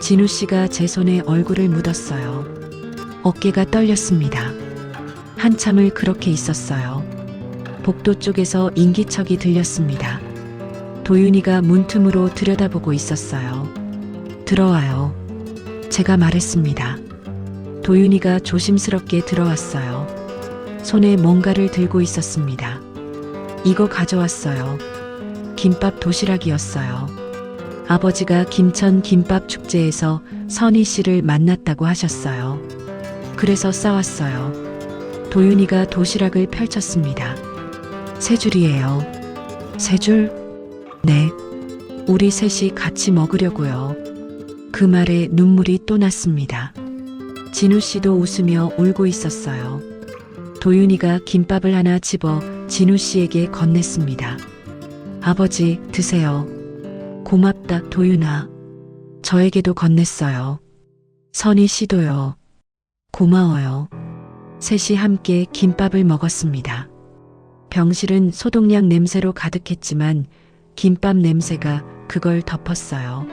진우 씨가 제 손에 얼굴을 묻었어요. 어깨가 떨렸습니다. 한참을 그렇게 있었어요. 복도 쪽에서 인기척이 들렸습니다. 도윤이가 문틈으로 들여다보고 있었어요. 들어와요. 제가 말했습니다. 도윤이가 조심스럽게 들어왔어요. 손에 뭔가를 들고 있었습니다. 이거 가져왔어요. 김밥 도시락이었어요. 아버지가 김천 김밥 축제에서 선희 씨를 만났다고 하셨어요. 그래서 싸왔어요. 도윤이가 도시락을 펼쳤습니다. 세 줄이에요. 세 줄? 네. 우리 셋이 같이 먹으려고요. 그 말에 눈물이 또 났습니다. 진우 씨도 웃으며 울고 있었어요. 도윤이가 김밥을 하나 집어 진우 씨에게 건넸습니다. 아버지, 드세요. 고맙다, 도윤아. 저에게도 건넸어요. 선희 씨도요. 고마워요. 셋이 함께 김밥을 먹었습니다. 병실은 소독약 냄새로 가득했지만 김밥 냄새가 그걸 덮었어요.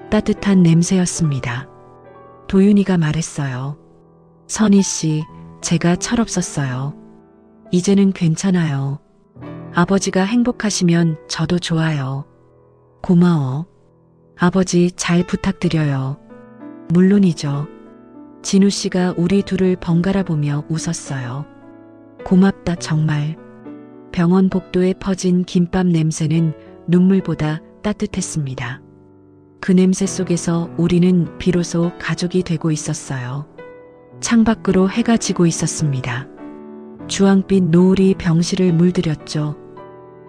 따뜻한 냄새였습니다. 도윤이가 말했어요. 선희 씨, 제가 철없었어요. 이제는 괜찮아요. 아버지가 행복하시면 저도 좋아요. 고마워. 아버지 잘 부탁드려요. 물론이죠. 진우 씨가 우리 둘을 번갈아 보며 웃었어요. 고맙다 정말. 병원 복도에 퍼진 김밥 냄새는 눈물보다 따뜻했습니다. 그 냄새 속에서 우리는 비로소 가족이 되고 있었어요. 창밖으로 해가 지고 있었습니다. 주황빛 노을이 병실을 물들였죠.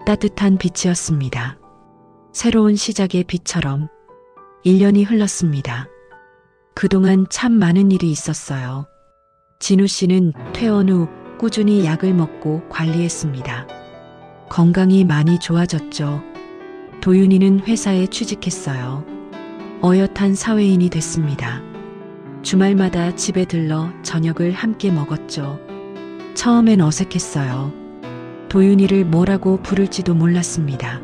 따뜻한 빛이었습니다. 새로운 시작의 빛처럼 1년이 흘렀습니다. 그동안 참 많은 일이 있었어요. 진우 씨는 퇴원 후 꾸준히 약을 먹고 관리했습니다. 건강이 많이 좋아졌죠. 도윤이는 회사에 취직했어요. 어엿한 사회인이 됐습니다. 주말마다 집에 들러 저녁을 함께 먹었죠. 처음엔 어색했어요. 도윤이를 뭐라고 부를지도 몰랐습니다.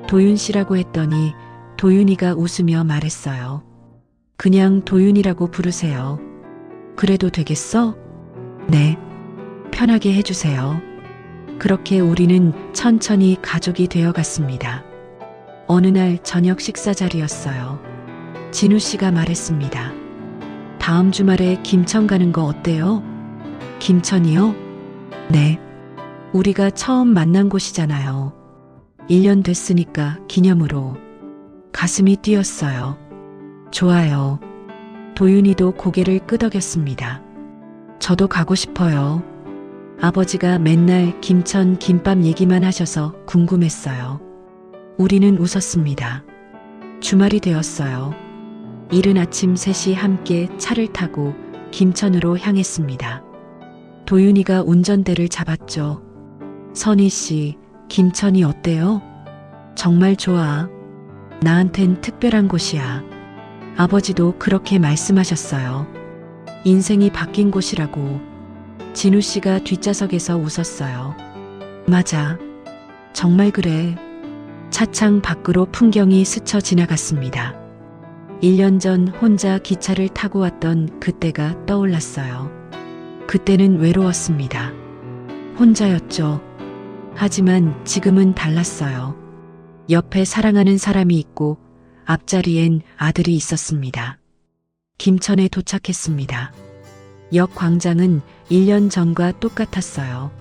도윤 씨라고 했더니 도윤이가 웃으며 말했어요. 그냥 도윤이라고 부르세요. 그래도 되겠어? 네. 편하게 해주세요. 그렇게 우리는 천천히 가족이 되어갔습니다. 어느 날 저녁 식사 자리였어요. 진우 씨가 말했습니다. 다음 주말에 김천 가는 거 어때요? 김천이요? 네. 우리가 처음 만난 곳이잖아요. 1년 됐으니까 기념으로. 가슴이 뛰었어요. 좋아요. 도윤이도 고개를 끄덕였습니다. 저도 가고 싶어요. 아버지가 맨날 김천 김밥 얘기만 하셔서 궁금했어요. 우리는 웃었습니다. 주말이 되었어요. 이른 아침 셋이 함께 차를 타고 김천으로 향했습니다. 도윤이가 운전대를 잡았죠. 선희 씨, 김천이 어때요? 정말 좋아. 나한텐 특별한 곳이야. 아버지도 그렇게 말씀하셨어요. 인생이 바뀐 곳이라고. 진우 씨가 뒷좌석에서 웃었어요. 맞아. 정말 그래. 차창 밖으로 풍경이 스쳐 지나갔습니다. 1년 전 혼자 기차를 타고 왔던 그때가 떠올랐어요. 그때는 외로웠습니다. 혼자였죠. 하지만 지금은 달랐어요. 옆에 사랑하는 사람이 있고 앞자리엔 아들이 있었습니다. 김천에 도착했습니다. 역 광장은 1년 전과 똑같았어요.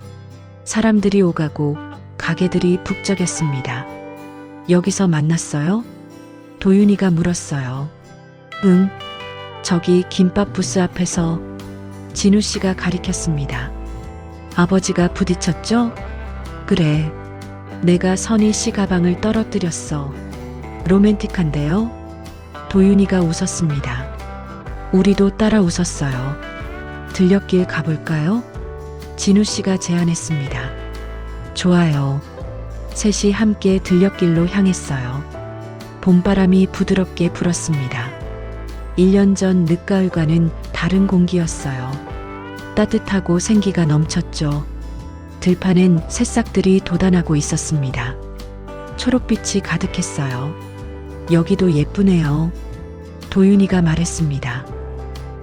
사람들이 오가고 가게들이 북적였습니다. 여기서 만났어요? 도윤이가 물었어요. 응, 저기 김밥 부스 앞에서. 진우 씨가 가리켰습니다. 아버지가 부딪혔죠? 그래, 내가 선희 씨 가방을 떨어뜨렸어. 로맨틱한데요? 도윤이가 웃었습니다. 우리도 따라 웃었어요. 들녘길 가볼까요? 진우 씨가 제안했습니다. 좋아요. 셋이 함께 들녘길로 향했어요. 봄바람이 부드럽게 불었습니다. 1년 전 늦가을과는 다른 공기였어요. 따뜻하고 생기가 넘쳤죠. 들판엔 새싹들이 돋아나고 있었습니다. 초록빛이 가득했어요. 여기도 예쁘네요. 도윤이가 말했습니다.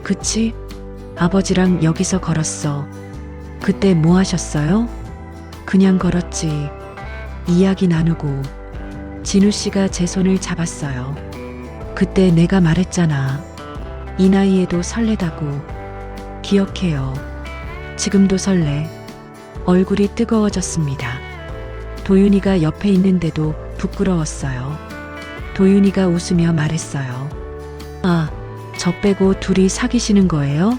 그치? 아버지랑 여기서 걸었어. 그때 뭐 하셨어요? 그냥 걸었지. 이야기 나누고. 진우 씨가 제 손을 잡았어요. 그때 내가 말했잖아. 이 나이에도 설레다고. 기억해요. 지금도 설레. 얼굴이 뜨거워졌습니다. 도윤이가 옆에 있는데도 부끄러웠어요. 도윤이가 웃으며 말했어요. 아, 저 빼고 둘이 사귀시는 거예요?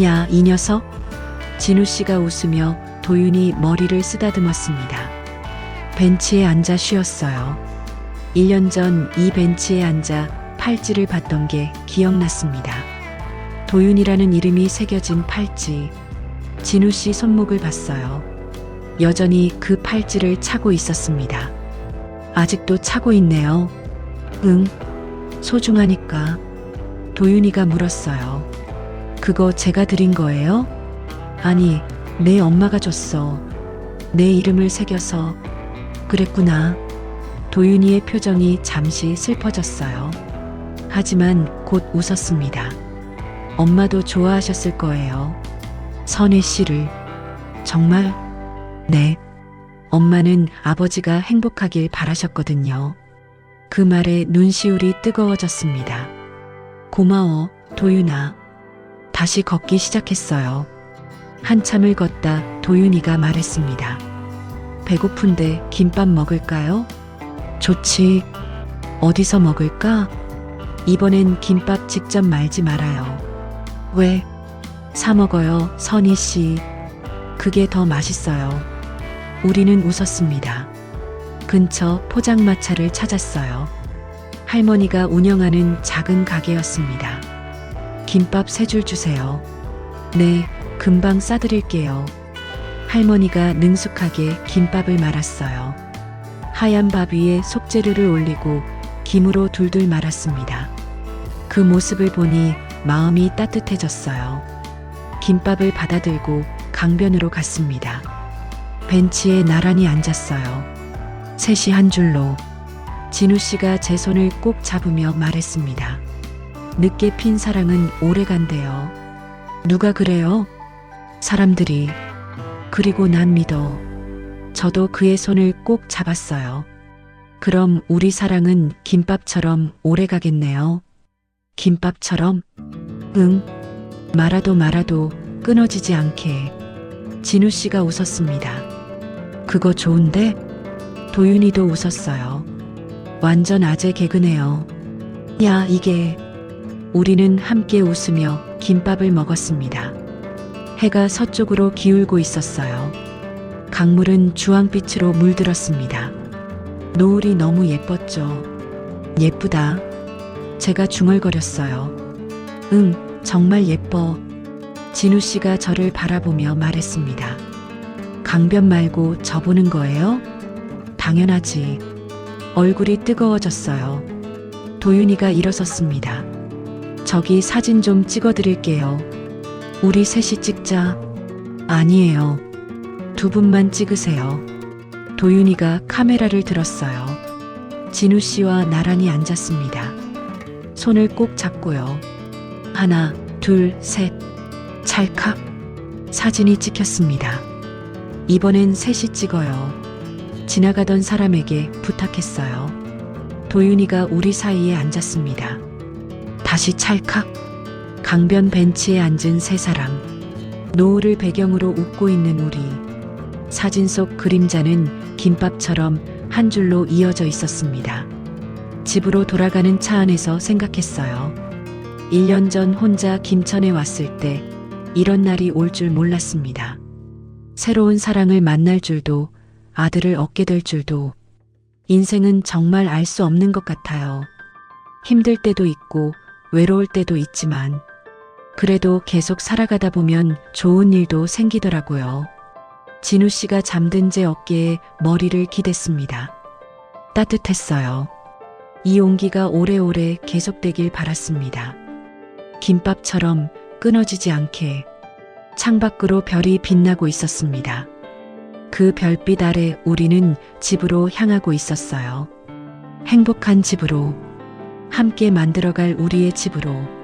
야, 이 녀석. 진우 씨가 웃으며 도윤이 머리를 쓰다듬었습니다. 벤치에 앉아 쉬었어요. 1년 전 이 벤치에 앉아 팔찌를 봤던 게 기억났습니다. 도윤이라는 이름이 새겨진 팔찌. 진우 씨 손목을 봤어요. 여전히 그 팔찌를 차고 있었습니다. 아직도 차고 있네요. 응, 소중하니까. 도윤이가 물었어요. 그거 제가 드린 거예요? 아니, 내 엄마가 줬어. 내 이름을 새겨서. 그랬구나. 도윤이의 표정이 잠시 슬퍼졌어요. 하지만 곧 웃었습니다. 엄마도 좋아하셨을 거예요. 선희 씨를. 정말? 네. 엄마는 아버지가 행복하길 바라셨거든요. 그 말에 눈시울이 뜨거워졌습니다. 고마워, 도윤아. 다시 걷기 시작했어요. 한참을 걷다 도윤이가 말했습니다. 배고픈데 김밥 먹을까요? 좋지. 어디서 먹을까? 이번엔 김밥 직접 말지 말아요. 왜? 사 먹어요, 선희 씨. 그게 더 맛있어요. 우리는 웃었습니다. 근처 포장마차를 찾았어요. 할머니가 운영하는 작은 가게였습니다. 김밥 3줄 주세요. 네, 금방 싸드릴게요. 할머니가 능숙하게 김밥을 말았어요. 하얀 밥 위에 속재료를 올리고 김으로 둘둘 말았습니다. 그 모습을 보니 마음이 따뜻해졌어요. 김밥을 받아들고 강변으로 갔습니다. 벤치에 나란히 앉았어요. 셋이 한 줄로. 진우 씨가 제 손을 꼭 잡으며 말했습니다. 늦게 핀 사랑은 오래 간대요. 누가 그래요? 사람들이. 그리고 난 믿어. 저도 그의 손을 꼭 잡았어요. 그럼 우리 사랑은 김밥처럼 오래 가겠네요. 김밥처럼? 응. 말아도 끊어지지 않게. 진우 씨가 웃었습니다. 그거 좋은데? 도윤이도 웃었어요. 완전 아재 개그네요. 야, 이게. 우리는 함께 웃으며 김밥을 먹었습니다. 해가 서쪽으로 기울고 있었어요. 강물은 주황빛으로 물들었습니다. 노을이 너무 예뻤죠. 예쁘다. 제가 중얼거렸어요. 응, 정말 예뻐. 진우 씨가 저를 바라보며 말했습니다. 강변 말고 저 보는 거예요? 당연하지. 얼굴이 뜨거워졌어요. 도윤이가 일어섰습니다. 저기 사진 좀 찍어드릴게요. 우리 셋이 찍자. 아니에요. 두 분만 찍으세요. 도윤이가 카메라를 들었어요. 진우 씨와 나란히 앉았습니다. 손을 꼭 잡고요. 하나, 둘, 셋. 찰칵. 사진이 찍혔습니다. 이번엔 셋이 찍어요. 지나가던 사람에게 부탁했어요. 도윤이가 우리 사이에 앉았습니다. 다시 찰칵. 강변 벤치에 앉은 세 사람. 노을을 배경으로 웃고 있는 우리. 사진 속 그림자는 김밥처럼 한 줄로 이어져 있었습니다. 집으로 돌아가는 차 안에서 생각했어요. 1년 전 혼자 김천에 왔을 때 이런 날이 올 줄 몰랐습니다. 새로운 사랑을 만날 줄도, 아들을 얻게 될 줄도. 인생은 정말 알 수 없는 것 같아요. 힘들 때도 있고 외로울 때도 있지만 그래도 계속 살아가다 보면 좋은 일도 생기더라고요. 진우 씨가 잠든 제 어깨에 머리를 기댔습니다. 따뜻했어요. 이 온기가 오래오래 계속되길 바랐습니다. 김밥처럼 끊어지지 않게. 창밖으로 별이 빛나고 있었습니다. 그 별빛 아래 우리는 집으로 향하고 있었어요. 행복한 집으로. 함께 만들어갈 우리의 집으로.